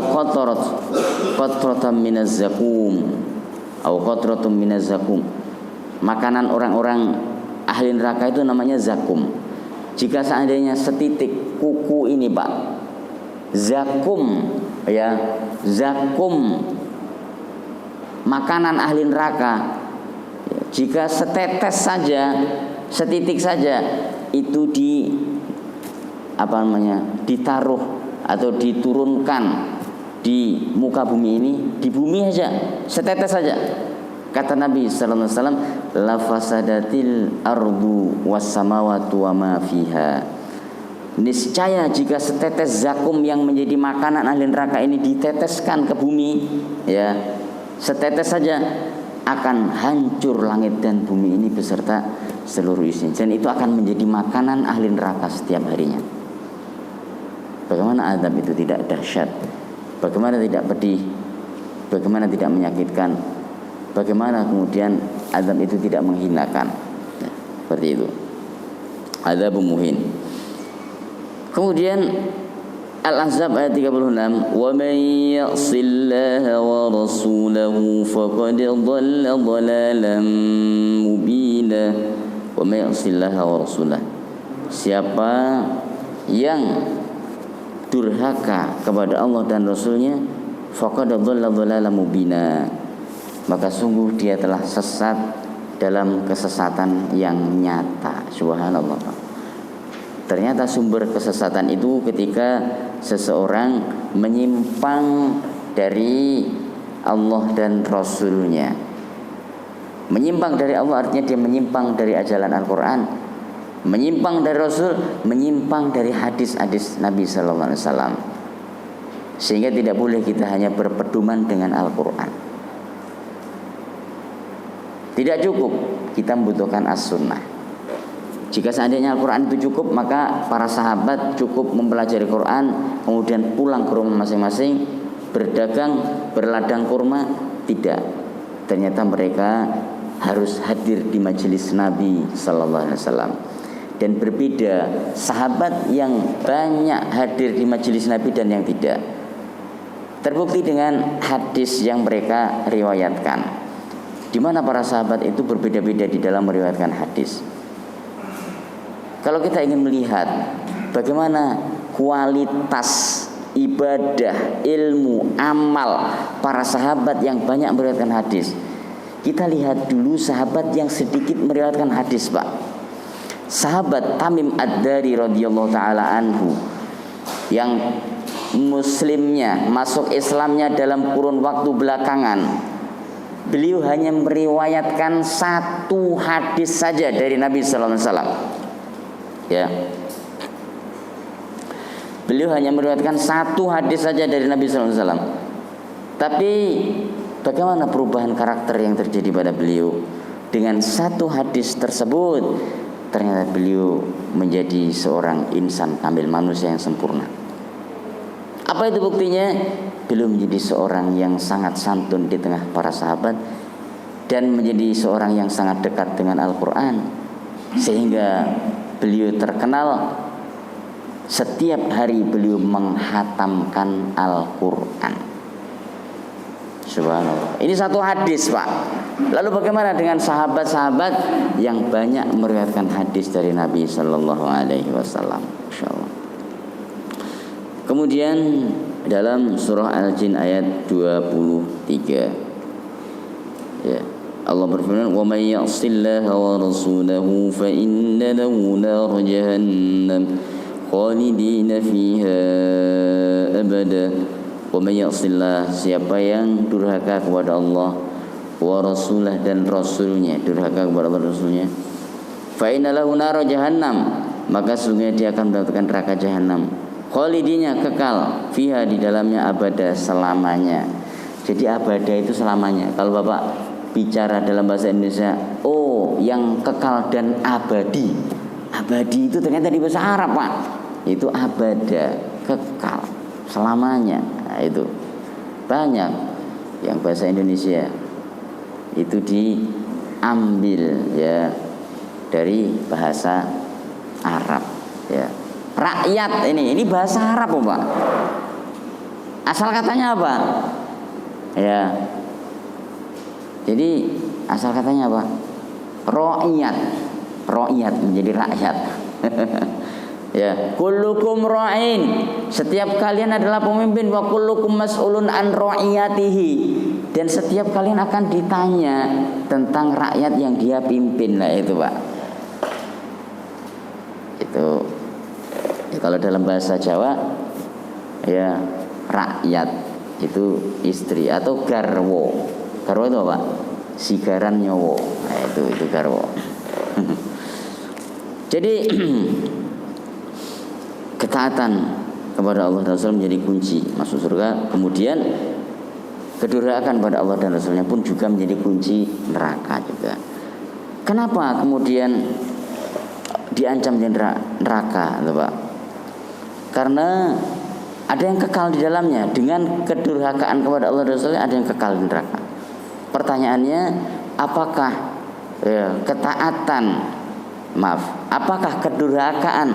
qatratan minaz zakum atau qatratun minaz zakum. Makanan orang-orang ahli neraka itu namanya zakum. Jika seandainya setitik kuku ini, Pak, zakum, ya, zakum, makanan ahli neraka, jika setetes saja, setitik saja itu ditaruh atau diturunkan di muka bumi ini, di bumi saja, setetes saja, kata Nabi sallallahu alaihi wasallam, la fasadatil ardu was samawati wa ma fiha. Niscaya jika setetes zakum yang menjadi makanan ahli neraka ini diteteskan ke bumi, ya, setetes saja, akan hancur langit dan bumi ini beserta seluruh isinya. Dan itu akan menjadi makanan ahli neraka setiap harinya. Bagaimana azab itu tidak dahsyat? Bagaimana tidak pedih? Bagaimana tidak menyakitkan? Bagaimana kemudian azab itu tidak menghinakan? Ya, seperti itu. Azabun muhin. Kemudian Al-Ahzab ayat 36, wa may ya'sillaha wa rasulahu faqad dhalla dhalalan mubina. Wa may ya'sillaha wa rasulahu, siapa yang durhaka kepada Allah dan Rasulnya, faqad dhalla dhalalan mubina, maka sungguh dia telah sesat dalam kesesatan yang nyata. Subhanallah. Ternyata sumber kesesatan itu ketika seseorang menyimpang dari Allah dan Rasulnya. Menyimpang dari Allah artinya dia menyimpang dari ajaran Al-Quran, menyimpang dari Rasul, menyimpang dari hadis-hadis Nabi sallallahu alaihi wasallam. Sehingga tidak boleh kita hanya berpedoman dengan Al-Quran. Tidak cukup, kita membutuhkan as-sunnah. Jika seandainya Al-Quran itu cukup, maka para sahabat cukup mempelajari Quran, kemudian pulang ke rumah masing-masing, berdagang, berladang kurma. Tidak, ternyata mereka harus hadir di majelis Nabi Sallallahu Alaihi Wasallam. Dan berbeda sahabat yang banyak hadir di majelis Nabi dan yang tidak. Terbukti dengan hadis yang mereka riwayatkan, di mana para sahabat itu berbeda-beda di dalam meriwayatkan hadis. Kalau kita ingin melihat bagaimana kualitas ibadah, ilmu, amal para sahabat yang banyak meriwayatkan hadis, kita lihat dulu sahabat yang sedikit meriwayatkan hadis, Pak. Sahabat Tamim Ad-Dari radhiyallahu taala anhu, yang muslimnya, masuk Islamnya dalam kurun waktu belakangan, beliau hanya meriwayatkan satu hadis saja dari Nabi sallallahu alaihi wasallam. Ya. Beliau hanya meriwayatkan satu hadis saja dari Nabi sallallahu alaihi wasallam. Tapi bagaimana perubahan karakter yang terjadi pada beliau? Dengan satu hadis tersebut, ternyata beliau menjadi seorang insan kamil, manusia yang sempurna. Apa itu buktinya? Beliau menjadi seorang yang sangat santun di tengah para sahabat dan menjadi seorang yang sangat dekat dengan Al-Quran, sehingga beliau terkenal setiap hari beliau menghatamkan Al-Quran. Subhanallah. Ini satu hadis, Pak. Lalu bagaimana dengan sahabat-sahabat yang banyak meriwayatkan hadis dari Nabi Sallallahu Alaihi Wasallam? Insyaallah. Kemudian dalam surah Al-Jin ayat 23, ya, Allah berfirman, "Wa may ya'sillaha wa rasulahu fa inna lahu nar jahannam khalidina fiha abada." Wa may ya'sillah, siapa yang durhaka kepada Allah wa rasulah dan rasulnya, durhaka kepada Allah dan rasulnya, fa inna lahu nar jahannam, maka sungguhnya dia akan mendapatkan neraka jahanam, khalidinya kekal, fiha di dalamnya, abada selamanya. Jadi abada itu selamanya. Kalau Bapak bicara dalam bahasa Indonesia, oh yang kekal dan abadi. Abadi itu ternyata di bahasa Arab, Pak. Itu abada, kekal, selamanya. Nah, itu banyak yang bahasa Indonesia itu diambil ya dari bahasa Arab, ya. Rakyat ini bahasa Arab, Pak. Asal katanya apa? Ya. Jadi asal katanya apa? Rakyat. Rakyat menjadi rakyat. Ya, kullukum ra'in. Setiap kalian adalah pemimpin, wa kullukum mas'ulun an ra'iyatihi. Dan setiap kalian akan ditanya tentang rakyat yang dia pimpin. Nah, itu, Pak. Itu ya, kalau dalam bahasa Jawa ya rakyat itu istri atau garwo. Garwo itu apa? Sigaran nyowo. Nah, itu garwo. Jadi ketaatan kepada Allah dan Rasul menjadi kunci masuk surga. Kemudian kedurhakaan pada Allah dan Rasulnya pun juga menjadi kunci neraka juga. Kenapa kemudian diancam di neraka, Pak? Karena ada yang kekal di dalamnya. Dengan kedurhakaan kepada Allah dan Rasulnya, ada yang kekal di neraka. Pertanyaannya, apakah apakah kedurhakaan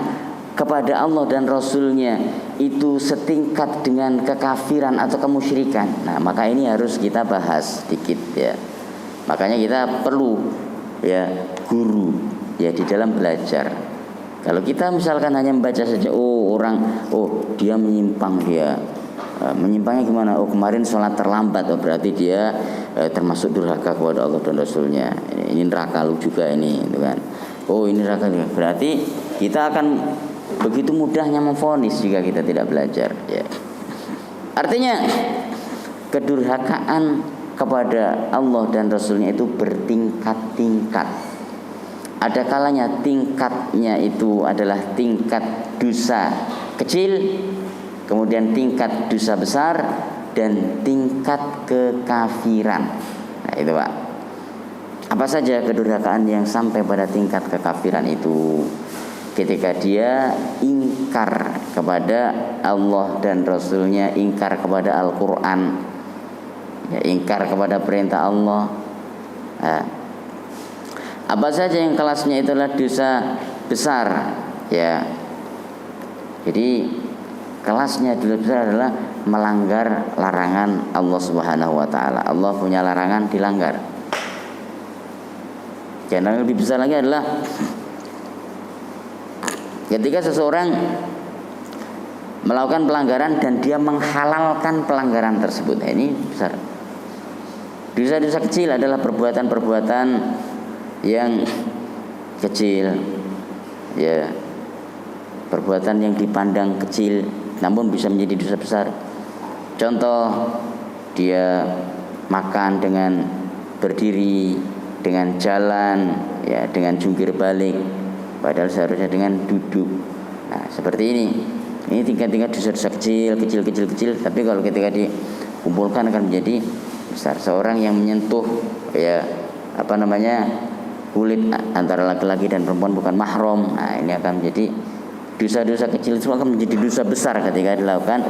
kepada Allah dan Rasulnya itu setingkat dengan kekafiran atau kemusyrikan? Nah, maka ini harus kita bahas sedikit, ya. Makanya kita perlu ya guru ya di dalam belajar. Kalau kita misalkan hanya membaca saja, dia menyimpang, dia menyimpangnya gimana? Oh, kemarin sholat terlambat, oh berarti dia termasuk durhaka kepada Allah dan Rasulnya. Ini neraka lu juga ini, gitu kan? Oh, ini neraka juga. Berarti kita akan begitu mudahnya memvonis jika kita tidak belajar. Ya. Artinya kedurhakaan kepada Allah dan Rasulnya itu bertingkat-tingkat. Ada kalanya tingkatnya itu adalah tingkat dosa kecil, kemudian tingkat dosa besar, dan tingkat kekafiran. Nah itu Pak. Apa saja kedurhakaan yang sampai pada tingkat kekafiran itu? Ketika dia ingkar kepada Allah dan Rasulnya, ingkar kepada Al-Quran, ya, ingkar kepada perintah Allah. Nah, apa saja yang kelasnya itulah dosa besar, ya. Jadi kelasnya dosa besar adalah melanggar larangan Allah Subhanahu wa taala. Allah punya larangan, dilanggar. Dan yang lebih besar lagi adalah ketika seseorang melakukan pelanggaran dan dia menghalalkan pelanggaran tersebut. Nah, ini besar. Dosa-dosa kecil adalah perbuatan-perbuatan yang kecil, ya, perbuatan yang dipandang kecil namun bisa menjadi dosa besar. Contoh, dia makan dengan berdiri, dengan jalan, ya, dengan jungkir balik, padahal seharusnya dengan duduk. Nah, seperti ini. Ini tingkat-tingkat dosa-dosa kecil, tapi kalau ketika dikumpulkan akan menjadi besar. Seorang yang menyentuh, ya, kulit antara laki-laki dan perempuan bukan mahram. Nah, ini akan menjadi dosa-dosa kecil, itu akan menjadi dosa besar ketika dilakukan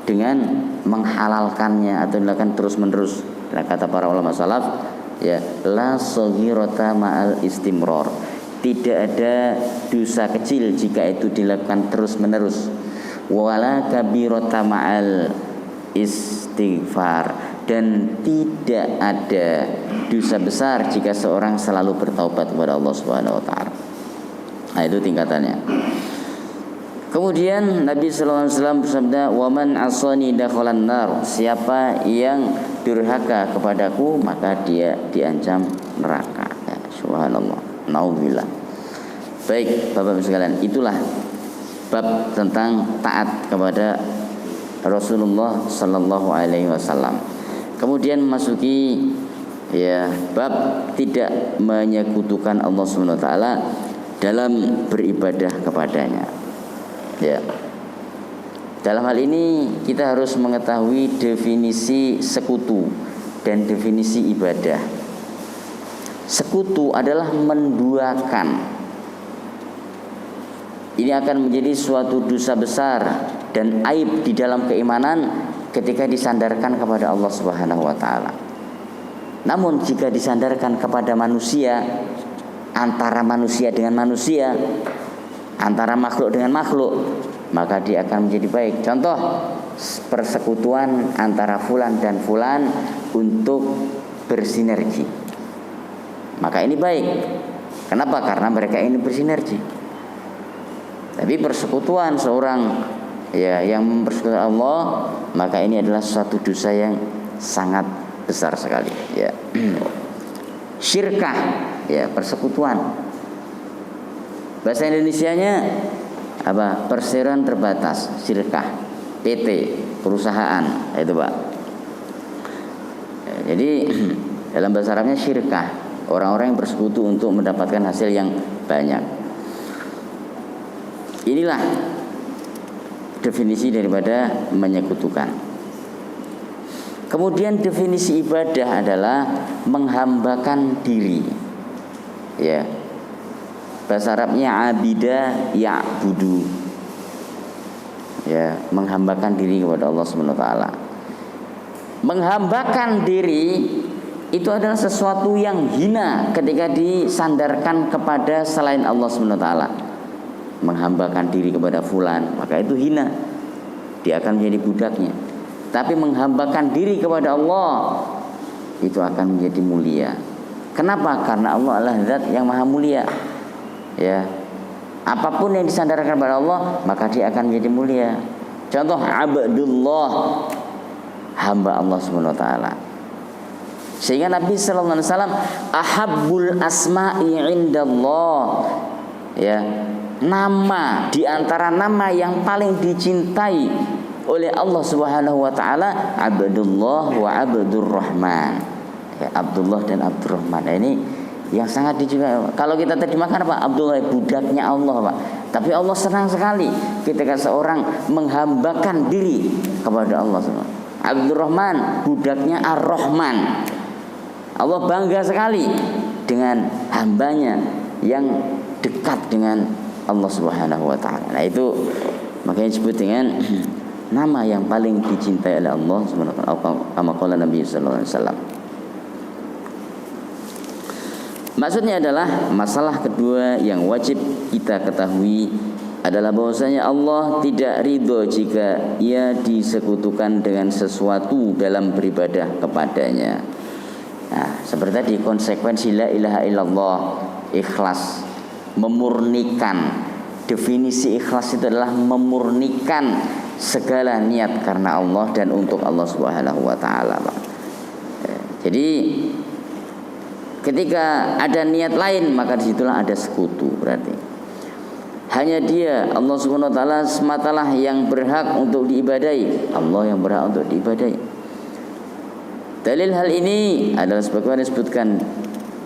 dengan menghalalkannya atau dilakukan terus-menerus. Nah, kata para ulama salaf, ya, la shaghirata ma'al istimrar. Tidak ada dosa kecil jika itu dilakukan terus-menerus. Wala kabirata ma'al istighfar. Dan tidak ada dosa besar jika seorang selalu bertaubat kepada Allah Subhanahu wa taala. Nah, itu tingkatannya. Kemudian Nabi sallallahu alaihi wasallam bersabda, "Wa man 'asani dakhalan nar." Siapa yang durhaka kepadaku maka dia diancam neraka. Ya, subhanallah. Nauzubillah. Baik, Bapak-Ibu sekalian, itulah bab tentang taat kepada Rasulullah sallallahu alaihi wasallam. Kemudian memasuki, ya, bab tidak menyekutukan Allah Subhanahu wa taala dalam beribadah kepadanya. Ya. Dalam hal ini kita harus mengetahui definisi sekutu dan definisi ibadah. Sekutu adalah menduakan. Ini akan menjadi suatu dosa besar dan aib di dalam keimanan ketika disandarkan kepada Allah Subhanahu wa taala. Namun jika disandarkan kepada manusia, antara manusia dengan manusia, antara makhluk dengan makhluk, maka dia akan menjadi baik. Contoh, persekutuan antara fulan dan fulan untuk bersinergi, maka ini baik. Kenapa? Karena mereka ini bersinergi. Tapi persekutuan seorang, ya, yang mempersekutukan Allah, maka ini adalah suatu dosa yang sangat besar sekali, ya. Syirkah, ya, persekutuan. Bahasa Indonesianya apa? Perseroan terbatas, syirkah, PT, perusahaan, itu Pak. Ya, jadi dalam bahasa Arabnya syirkah, orang-orang yang bersekutu untuk mendapatkan hasil yang banyak. Inilah definisi daripada menyekutukan. Kemudian definisi ibadah adalah menghambakan diri, ya. Bahasa Arabnya abida ya'budu, ya, menghambakan diri kepada Allah Subhanahu wa taala. Menghambakan diri itu adalah sesuatu yang hina ketika disandarkan kepada selain Allah Subhanahu wa taala. Menghambakan diri kepada fulan, maka itu hina, dia akan menjadi budaknya. Tapi menghambakan diri kepada Allah, itu akan menjadi mulia. Kenapa? Karena Allah adalah zat yang maha mulia, ya. Apapun yang disandarkan kepada Allah, maka dia akan menjadi mulia. Contoh, Abdullah, hamba Allah Subhanahu wa taala. Sehingga Nabi sallallahu alaihi wasallam ahabbul asma'i indallah, ya, nama di antara nama yang paling dicintai oleh Allah Subhanahu wa taala Abdullah wa Abdurrahman. Ya, Abdullah dan Abdurrahman. Nah, ini yang sangat dicintai. Kalau kita terjemahkan apa? Abdullah budaknya Allah, Pak. Tapi Allah senang sekali ketika seorang menghambakan diri kepada Allah SWT. Abdurrahman, budaknya Ar-Rahman. Allah bangga sekali dengan hambanya yang dekat dengan Allah Subhanahu wa taala. Nah, itu makanya disebut dengan nama yang paling dicintai oleh Allah Subhanahu wa taala. Kama qala Nabi sallallahu alaihi wasallam. Maksudnya adalah masalah kedua yang wajib kita ketahui adalah bahwasanya Allah tidak ridho jika ia disekutukan dengan sesuatu dalam beribadah kepadanya. Nah, seperti tadi konsekuensi la ilaha illallah, ikhlas, memurnikan. Definisi ikhlas itu adalah memurnikan segala niat karena Allah dan untuk Allah Subhanahu wa taala, Pak. Jadi ketika ada niat lain maka disitulah ada sekutu berarti. Hanya Dia, Allah Subhanahu wa taala sematalah yang berhak untuk diibadahi. Allah yang berhak untuk diibadahi. Dalil hal ini adalah sebagaimana disebutkan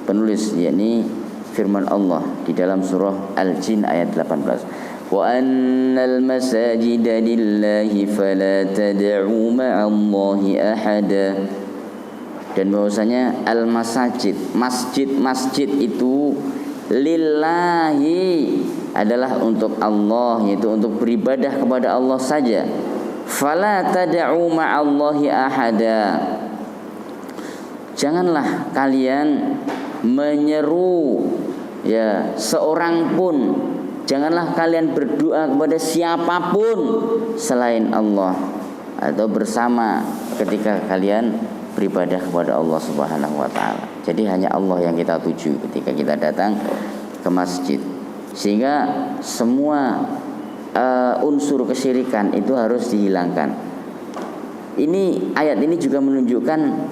penulis, yakni firman Allah di dalam surah Al-Jin ayat 18. Wa annal masajida lillahi fala tad'u ma'allahi ahada. Dan bahwasanya al-masajid, masjid-masjid itu lillahi adalah untuk Allah, yaitu untuk beribadah kepada Allah saja. Fala tad'u ma'allahi ahada. Janganlah kalian menyeru seorang pun, janganlah kalian berdoa kepada siapapun selain Allah atau bersama ketika kalian beribadah kepada Allah Subhanahu wa taala. Jadi hanya Allah yang kita tuju ketika kita datang ke masjid. Sehingga semua unsur kesyirikan itu harus dihilangkan. Ini ayat ini juga menunjukkan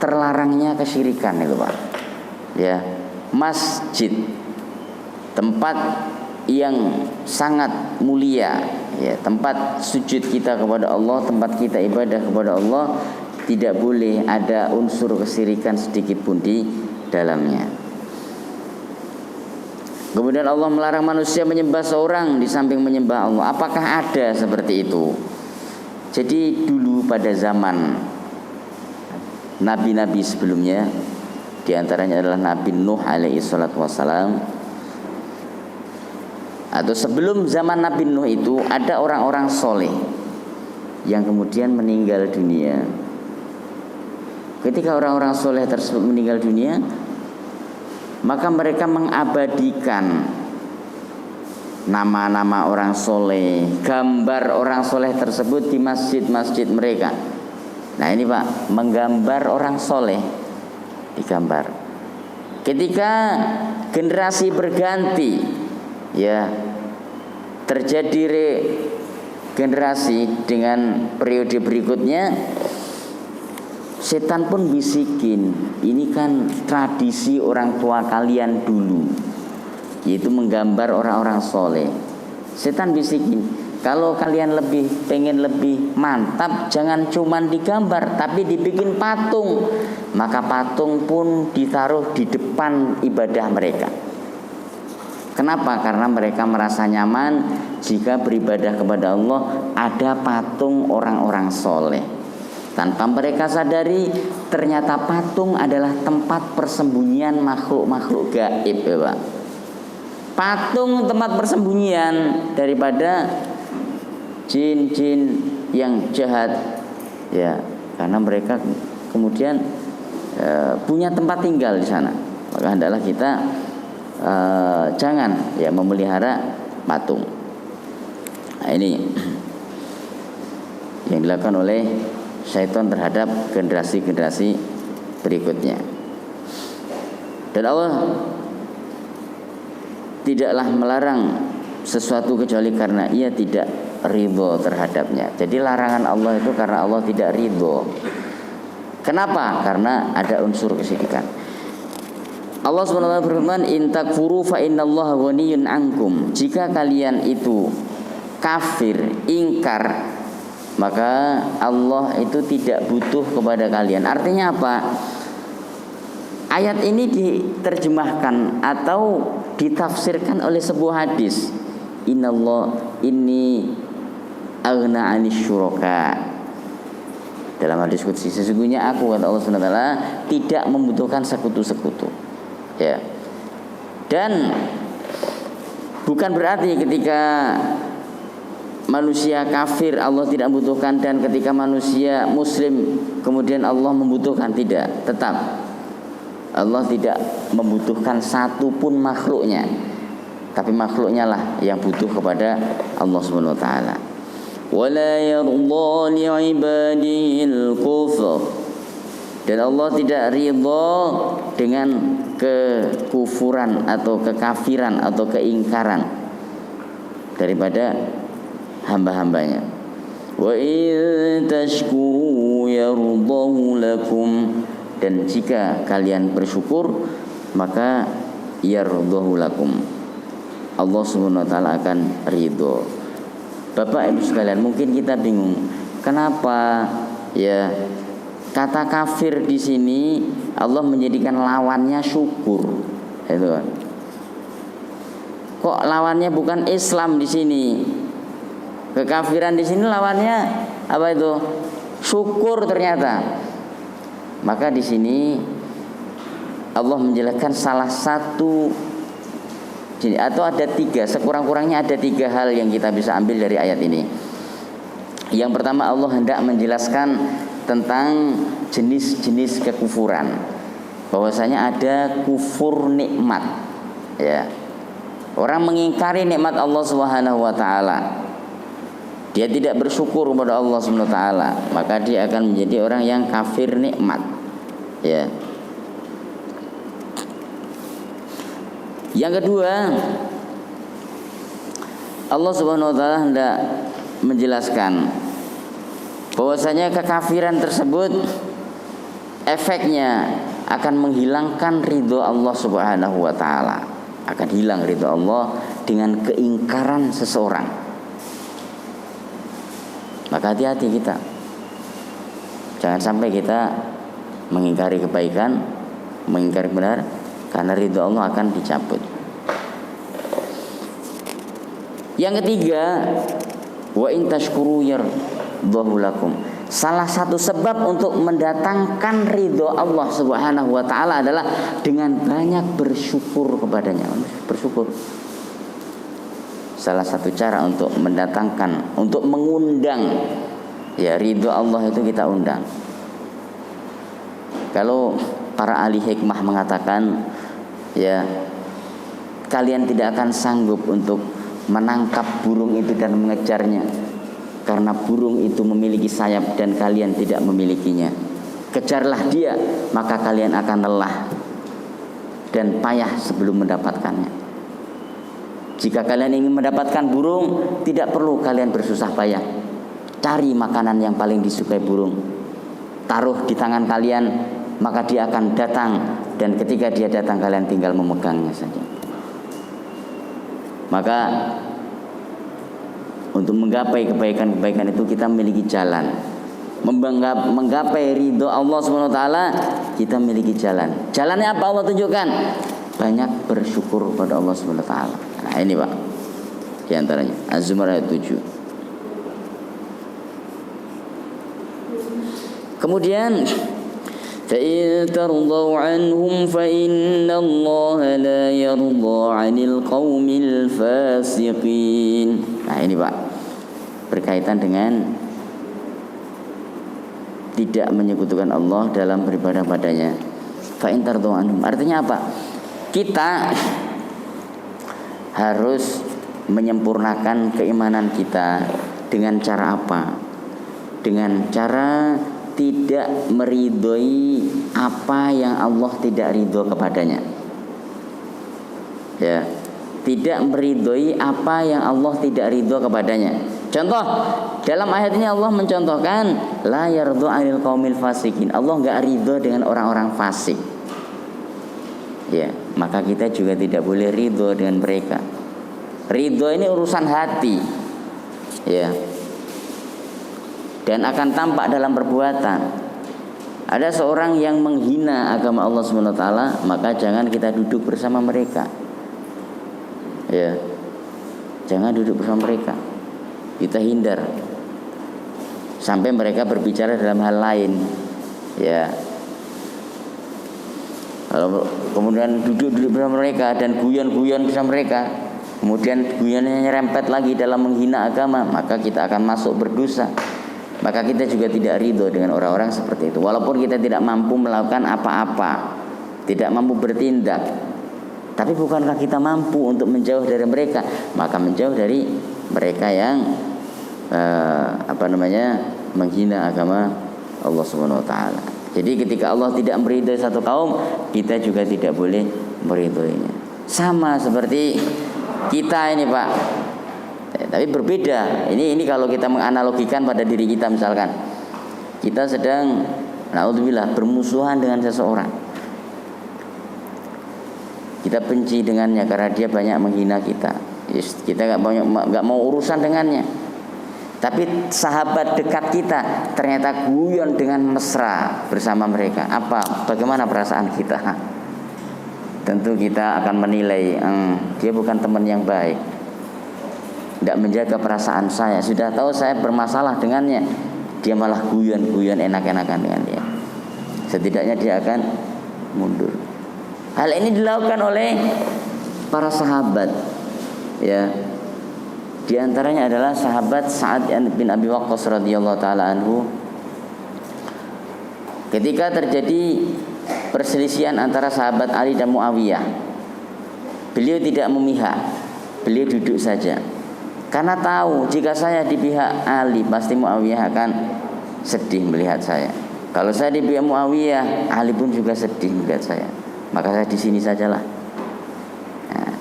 terlarangnya kesyirikan itu, Pak. Ya, masjid, tempat yang sangat mulia, ya, tempat sujud kita kepada Allah, tempat kita ibadah kepada Allah, tidak boleh ada unsur kesyirikan sedikit pun di dalamnya. Kemudian Allah melarang manusia menyembah seorang di samping menyembah Allah. Apakah ada seperti itu? Jadi dulu pada zaman nabi-nabi sebelumnya, di antaranya adalah Nabi Nuh alaihi salatu wassalam, atau sebelum zaman Nabi Nuh itu ada orang-orang soleh yang kemudian meninggal dunia. Ketika orang-orang soleh tersebut meninggal dunia, maka mereka mengabadikan nama-nama orang soleh, gambar orang soleh tersebut di masjid-masjid mereka. Nah ini, Pak, menggambar orang soleh digambar. Ketika generasi berganti, ya, terjadi regenerasi dengan periode berikutnya, setan pun bisikin, ini kan tradisi orang tua kalian dulu, yaitu menggambar orang-orang soleh. Setan bisikin, kalau kalian pengen lebih mantap, jangan cuman digambar, tapi dibikin patung. Maka patung pun ditaruh di depan ibadah mereka. Kenapa? Karena mereka merasa nyaman jika beribadah kepada Allah ada patung orang-orang soleh. Tanpa mereka sadari, ternyata patung adalah tempat persembunyian makhluk-makhluk gaib, ya, Pak. Patung tempat persembunyian daripada jin-jin yang jahat, ya, karena mereka kemudian punya tempat tinggal di sana. Maka hendaklah kita jangan memelihara patung. Nah, ini yang dilakukan oleh syaitan terhadap generasi-generasi berikutnya. Dan Allah tidaklah melarang sesuatu kecuali karena ia tidak ridho terhadapnya. Jadi larangan Allah itu karena Allah tidak ridho. Kenapa? Karena ada unsur kesyirikan. Allah SWT berfirman, in takfuru fa innallaha ghaniyun ankum. Jika kalian itu kafir, ingkar, maka Allah itu tidak butuh kepada kalian. Artinya apa? Ayat ini diterjemahkan atau ditafsirkan oleh sebuah hadis inni aghna 'anis syuraka. Dalam hadis qudsi, sesungguhnya aku, kata Allah Subhanahu wa taala, tidak membutuhkan sekutu-sekutu. Ya. Dan bukan berarti ketika manusia kafir Allah tidak membutuhkan, dan ketika manusia muslim kemudian Allah membutuhkan. Tidak, tetap Allah tidak membutuhkan satupun makhluknya, tapi makhluknya lah yang butuh kepada Allah Subhanahu wa taala. Wala yarda li'ibadihil kufr, dan Allah tidak ridha dengan kekufuran atau kekafiran atau keingkaran daripada hamba-hambanya. Wa in tashkuru yardahu lakum, dan jika kalian bersyukur maka yardahu lakum, Allah Subhanahu wa taala akan ridho. Bapak Ibu sekalian, mungkin kita bingung kenapa ya kata kafir di sini Allah menjadikan lawannya syukur, itu kan. Kok lawannya bukan Islam di sini? Kekafiran di sini lawannya apa itu? Syukur ternyata. Maka di sini Allah menjelaskan salah satu, atau ada tiga, sekurang-kurangnya ada tiga hal yang kita bisa ambil dari ayat ini. Yang pertama, Allah hendak menjelaskan tentang jenis-jenis kekufuran, bahwasanya ada kufur nikmat, ya. Orang mengingkari nikmat Allah Subhanahu wa taala, dia tidak bersyukur kepada Allah Subhanahu wa taala, maka dia akan menjadi orang yang kafir nikmat, ya. Yang kedua, Allah Subhanahu wa taala hendak menjelaskan bahwasanya kekafiran tersebut efeknya akan menghilangkan ridho Allah Subhanahu wa taala. Akan hilang ridho Allah dengan keingkaran seseorang. Maka hati-hati kita. Jangan sampai kita mengingkari kebaikan, mengingkari benar, karena ridho Allah akan dicabut. Yang ketiga, wa in tashkuru yardahu lakum. Salah satu sebab untuk mendatangkan ridho Allah Subhanahu wa taala adalah dengan banyak bersyukur kepadanya. Bersyukur. Salah satu cara untuk mendatangkan, untuk mengundang ya ridho Allah itu kita undang. Kalau para ahli hikmah mengatakan, ya, kalian tidak akan sanggup untuk menangkap burung itu dan mengejarnya, karena burung itu memiliki sayap dan kalian tidak memilikinya. Kejarlah dia, maka kalian akan lelah dan payah sebelum mendapatkannya. Jika kalian ingin mendapatkan burung, tidak perlu kalian bersusah payah. Cari makanan yang paling disukai burung, taruh di tangan kalian, maka dia akan datang, dan ketika dia datang kalian tinggal memegangnya saja. Maka untuk menggapai kebaikan-kebaikan itu kita memiliki jalan. Menggapai ridho Allah Subhanahu wa taala, kita memiliki jalan. Jalannya apa Allah tunjukkan? Banyak bersyukur kepada Allah Subhanahu wa taala. Nah, ini Pak, di antaranya Az-Zumar ayat 7. Kemudian فَإِن تَرْضَوْا عَنْهُمْ فَإِنَّ اللَّهَ لَا يَرْضَى عَنِ الْقَوْمِ الْفَاسِقِينَ. Nah ini Pak, berkaitan dengan tidak menyekutukan Allah dalam beribadah padanya. فَإِن تَرْضَوْا عَنْهُمْ artinya apa? Kita harus menyempurnakan keimanan kita dengan cara apa? Dengan cara tidak meridhoi apa yang Allah tidak ridho kepadanya. Ya, tidak meridhoi apa yang Allah tidak ridho kepadanya. Contoh, dalam ayat ini Allah mencontohkan la yardu 'anil qaumil fasikin. Allah enggak ridho dengan orang-orang fasik. Ya, maka kita juga tidak boleh ridho dengan mereka. Ridho ini urusan hati. Ya. Dan akan tampak dalam perbuatan. Ada seorang yang menghina agama Allah Subhanahu wa taala, maka jangan kita duduk bersama mereka. Ya. jangan duduk bersama mereka. Kita hindar sampai mereka berbicara dalam hal lain, ya. Kalau kemudian duduk bersama mereka dan guyon bersama mereka, kemudian guyonnya nyerempet lagi dalam menghina agama, maka kita akan masuk berdosa. Maka kita juga tidak ridho dengan orang-orang seperti itu. Walaupun kita tidak mampu melakukan apa-apa, tidak mampu bertindak, tapi bukankah kita mampu untuk menjauh dari mereka? Maka menjauh dari mereka yang menghina agama Allah Subhanahu wa taala. Jadi ketika Allah tidak meridhoi satu kaum, kita juga tidak boleh meridhoinya. Sama seperti kita ini, Pak. Tapi berbeda. Ini kalau kita menganalogikan pada diri kita, misalkan kita sedang naudzubillah bermusuhan dengan seseorang. Kita benci dengannya karena dia banyak menghina kita. Kita nggak mau urusan dengannya. Tapi sahabat dekat kita ternyata guyon dengan mesra bersama mereka. Bagaimana perasaan kita? Tentu kita akan menilai, dia bukan teman yang baik, tidak menjaga perasaan saya. Sudah tahu saya bermasalah dengannya, dia malah guyon enak-enakan dengan dia. Setidaknya dia akan mundur. Hal ini dilakukan oleh para sahabat, ya. Di antaranya adalah sahabat Sa'ad bin Abi Waqqas radhiyallahu taala anhu. Ketika terjadi perselisihan antara sahabat Ali dan Muawiyah, beliau tidak memihak, beliau duduk saja. Karena tahu jika saya di pihak Ali, pasti Muawiyah akan sedih melihat saya. Kalau saya di pihak Muawiyah, Ali pun juga sedih melihat saya. Maka saya di sini sajalah. Nah,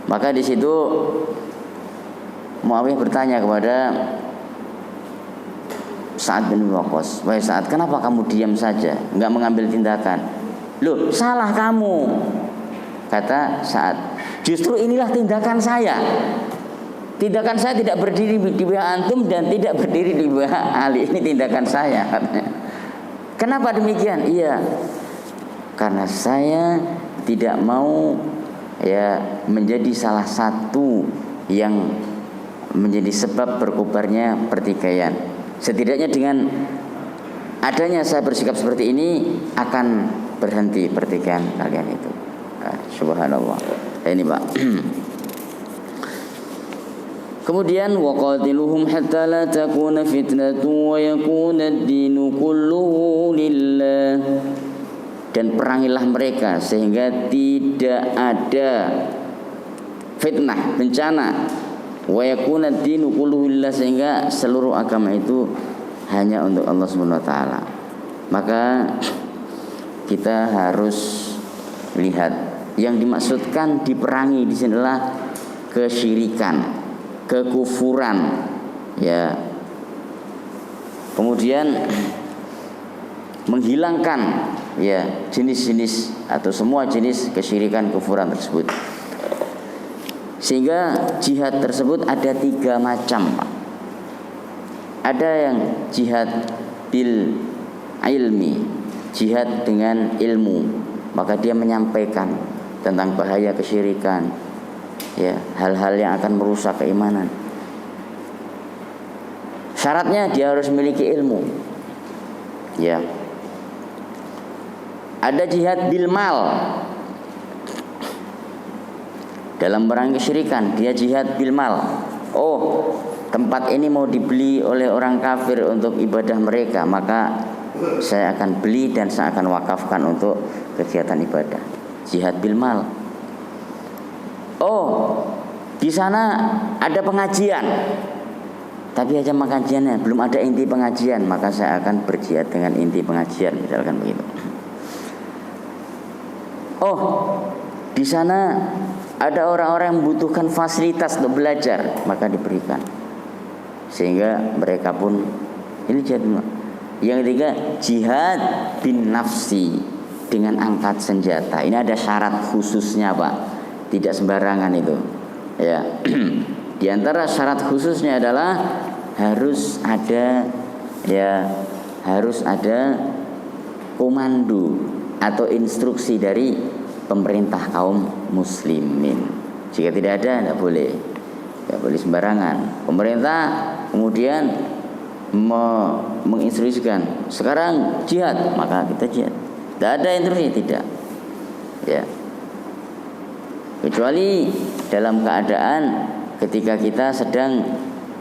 maka di situ Muawiyah bertanya kepada Sa'ad bin Waqqas, "Wahai Sa'ad, kenapa kamu diam saja, enggak mengambil tindakan?" "Loh, salah kamu," kata Sa'ad. "Justru inilah tindakan saya. Tindakan saya tidak berdiri di pihak antum dan tidak berdiri di pihak Ali. Ini tindakan saya," katanya. "Kenapa demikian?" "Iya, karena saya tidak mau menjadi salah satu yang menjadi sebab berkobarnya pertikaian. Setidaknya dengan adanya saya bersikap seperti ini akan berhenti pertikaian kalian itu." Subhanallah. Ini, Pak. Kemudian waqatiluhum hatta la takuna fitnatun wa yakuna ad-dinu kulluhu lillah. Dan perangilah mereka sehingga tidak ada fitnah, bencana. Wa yakuna ad-dinu kulluhu lillah, sehingga seluruh agama itu hanya untuk Allah Subhanahu wa taala. Maka kita harus lihat yang dimaksudkan diperangi di sinilah kesyirikan, kekufuran, ya. Kemudian menghilangkan jenis-jenis atau semua jenis kesyirikan, kekufuran tersebut. Sehingga jihad tersebut ada 3 macam, Pak. Ada yang jihad bil ilmi, jihad dengan ilmu, maka dia menyampaikan tentang bahaya kesyirikan, hal-hal yang akan merusak keimanan. Syaratnya dia harus memiliki ilmu. Ada jihad bil mal, dalam memerangi kesyirikan, dia jihad bil mal. Tempat ini mau dibeli oleh orang kafir untuk ibadah mereka, maka saya akan beli dan saya akan wakafkan untuk kegiatan ibadah. Jihad bil mal. Di sana ada pengajian, tapi aja pengajiannya belum ada inti pengajian, maka saya akan berjihad dengan inti pengajian, misalkan begitu. Di sana ada orang-orang yang membutuhkan fasilitas untuk belajar, maka diberikan, sehingga mereka pun ini jihad. Yang ketiga, jihad bin nafsi, dengan angkat senjata. Ini ada syarat khususnya, Pak. Tidak sembarangan itu. Di antara syarat khususnya adalah harus ada komando atau instruksi dari pemerintah kaum muslimin. Jika tidak ada, tidak boleh. Tidak boleh sembarangan. Pemerintah kemudian menginstruksikan sekarang jihad, maka kita jihad. Tidak ada instruksi, tidak. Ya. Kecuali dalam keadaan ketika kita sedang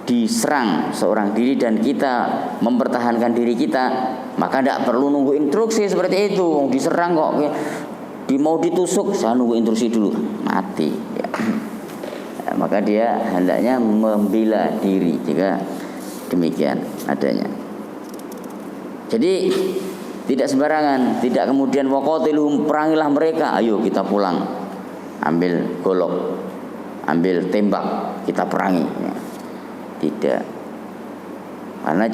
diserang seorang diri dan kita mempertahankan diri kita, maka tidak perlu nunggu instruksi seperti itu. Diserang kok, mau ditusuk, saya nunggu instruksi dulu, mati. Ya. Ya, maka dia hendaknya membela diri jika demikian adanya. Jadi tidak sembarangan, tidak kemudian waqatilhum, perangilah mereka, ayo kita pulang, ambil golok, ambil tembak, kita perangi. Ya. Tidak. Karena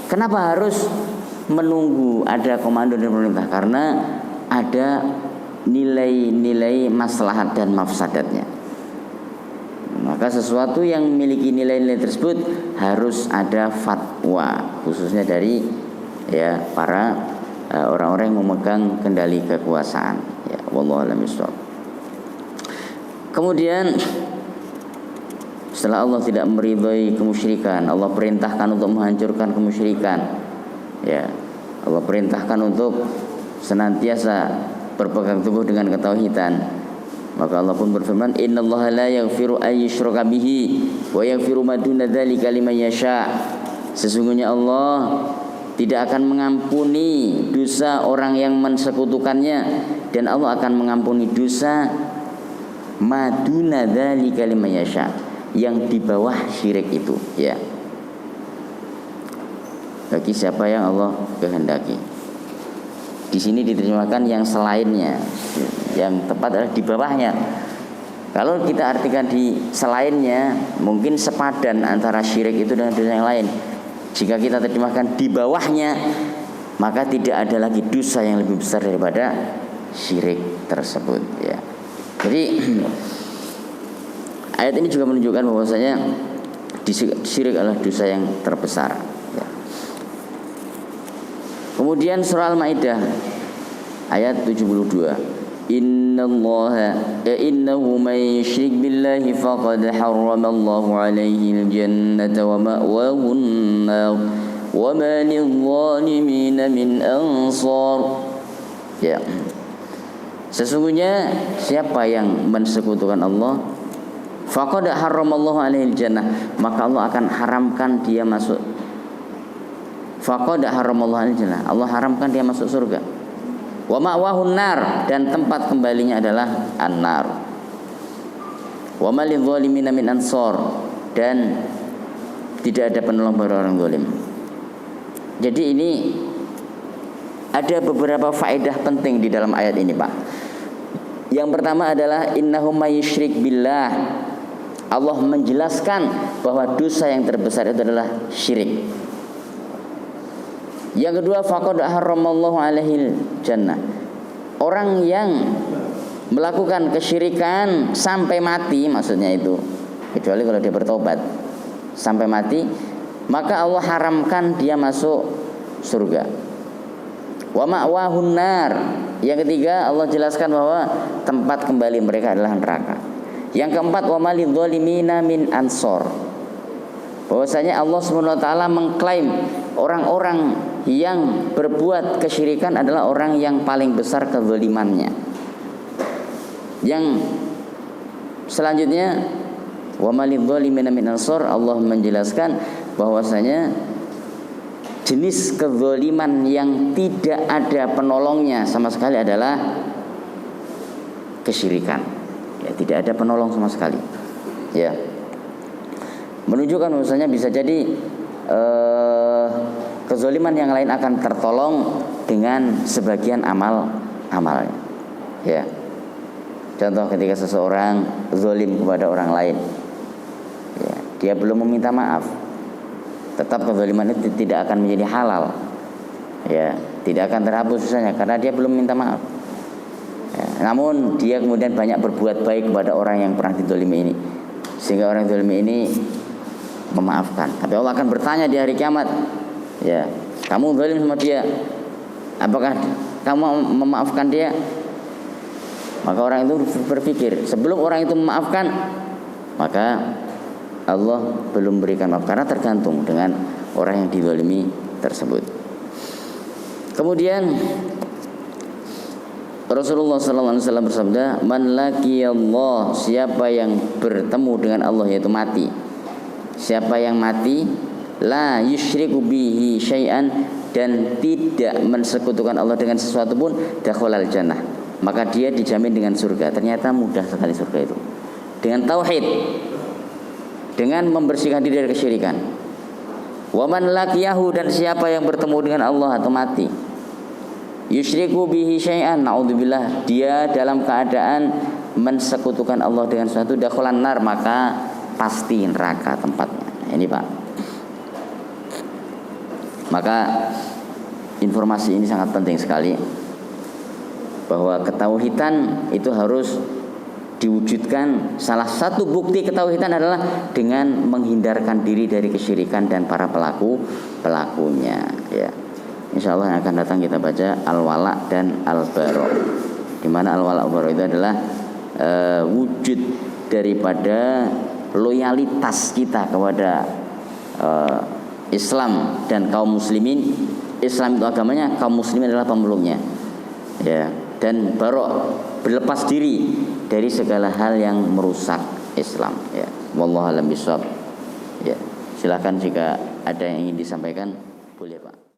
kenapa harus menunggu ada komando dari pemerintah? Karena ada nilai-nilai maslahat dan mafsadatnya. Maka sesuatu yang memiliki nilai-nilai tersebut harus ada fatwa, khususnya dari para orang-orang yang memegang kendali kekuasaan. Ya, wallahu a'lam bishawab. Kemudian setelah Allah tidak meridhai kemusyrikan, Allah perintahkan untuk menghancurkan kemusyrikan. Ya, Allah perintahkan untuk senantiasa berpegang teguh dengan ketauhidan. Maka Allah pun berfirman, "Innallaha la yaghfiru ay yushraka bihi wa yaghfiru ma duna dzalika liman yasha." Sesungguhnya Allah tidak akan mengampuni dosa orang yang mensekutukannya, dan Allah akan mengampuni dosa ma duna dzalika liman yasha, yang di bawah syirik itu, ya, bagi siapa yang Allah kehendaki. Di sini diterjemahkan yang selainnya, yang tepat adalah di bawahnya. Kalau kita artikan di selainnya, mungkin sepadan antara syirik itu dengan dosa yang lain. Jika kita terjemahkan di bawahnya, maka tidak ada lagi dosa yang lebih besar daripada syirik tersebut, ya. Jadi ayat ini juga menunjukkan bahwasanya syirik adalah dosa yang terbesar. Ya. Kemudian surah Al-Maidah ayat 72. Innahu may yushrik billahi faqad harramallahu alaihi al-jannata wa ma'wahu an-nar wa ma lidh-dhalimin min ansar. Ya. Sesungguhnya siapa yang mensekutukan Allah, faqad harramallahu alaihi al-jannah, maka Allah akan haramkan dia masuk. Faqad harramallahu alaihi al-jannah, Allah haramkan dia masuk surga. Wa ma'wahun nar, dan tempat kembalinya adalah an-nar. Wa ma lidh-dhalimin min ansar, dan tidak ada penolong bagi orang zalim. Jadi ini ada beberapa faedah penting di dalam ayat ini, Pak. Yang pertama adalah innahu may yusyrik billah. Allah menjelaskan bahwa dosa yang terbesar itu adalah syirik. Yang kedua, faqad harramallahu alaihil jannah. Orang yang melakukan kesyirikan sampai mati, maksudnya itu, kecuali kalau dia bertobat sampai mati, maka Allah haramkan dia masuk surga. Wa ma'wahun nar. Yang ketiga, Allah jelaskan bahwa tempat kembali mereka adalah neraka. Yang keempat, wa ma lidh-dhalimina min ansor. Bahwasanya Allah SWT mengklaim orang-orang yang berbuat kesyirikan adalah orang yang paling besar kezalimannya. Yang selanjutnya, wa ma lidh-dhalimina min ansor, Allah menjelaskan bahwasanya jenis kezaliman yang tidak ada penolongnya sama sekali adalah kesyirikan. Ya, tidak ada penolong sama sekali. Ya. Menunjukkan bahwasanya bisa jadi kezaliman yang lain akan tertolong dengan sebagian amalnya. Ya. Contoh ketika seseorang zalim kepada orang lain, ya, dia belum meminta maaf, tetap kezaliman itu tidak akan menjadi halal. Ya, tidak akan terhapus dosanya karena dia belum minta maaf. Ya, namun dia kemudian banyak berbuat baik kepada orang yang pernah dizalimi ini, sehingga orang zalimi ini memaafkan. Tapi Allah akan bertanya di hari kiamat, ya, kamu zalim sama dia, apakah kamu memaafkan dia? Maka orang itu berpikir, sebelum orang itu memaafkan, maka Allah belum berikan maaf, karena tergantung dengan orang yang dizalimi tersebut. Kemudian Rasulullah SAW bersabda, man laqiyallah, siapa yang bertemu dengan Allah yaitu mati, siapa yang mati, la yusyriku bihi syai'an, dan tidak mensekutukan Allah dengan sesuatu pun, dakhalal jannah, maka dia dijamin dengan surga. Ternyata mudah sekali surga itu, dengan tauhid, dengan membersihkan diri dari kesyirikan. Wa man laqiyahu, dan siapa yang bertemu dengan Allah atau mati, yusyriku bihi syai'an, naudzubillah, dia dalam keadaan mensekutukan Allah dengan sesuatu, dakhalan nar, maka pasti neraka tempatnya. Ini Pak. Maka informasi ini sangat penting sekali, bahwa ketauhidan itu harus diwujudkan. Salah satu bukti ketauhidan adalah dengan menghindarkan diri dari kesyirikan dan para pelakunya, ya. Insyaallah yang akan datang kita baca al-wala dan al-bara, di mana al-wala al-bara itu adalah wujud daripada loyalitas kita kepada Islam dan kaum muslimin. Islam itu agamanya, kaum muslimin adalah pemeluknya, ya. Dan bara, berlepas diri dari segala hal yang merusak Islam, ya. Wallahu a'lam bishawab. Ya, silakan jika ada yang ingin disampaikan, boleh Pak.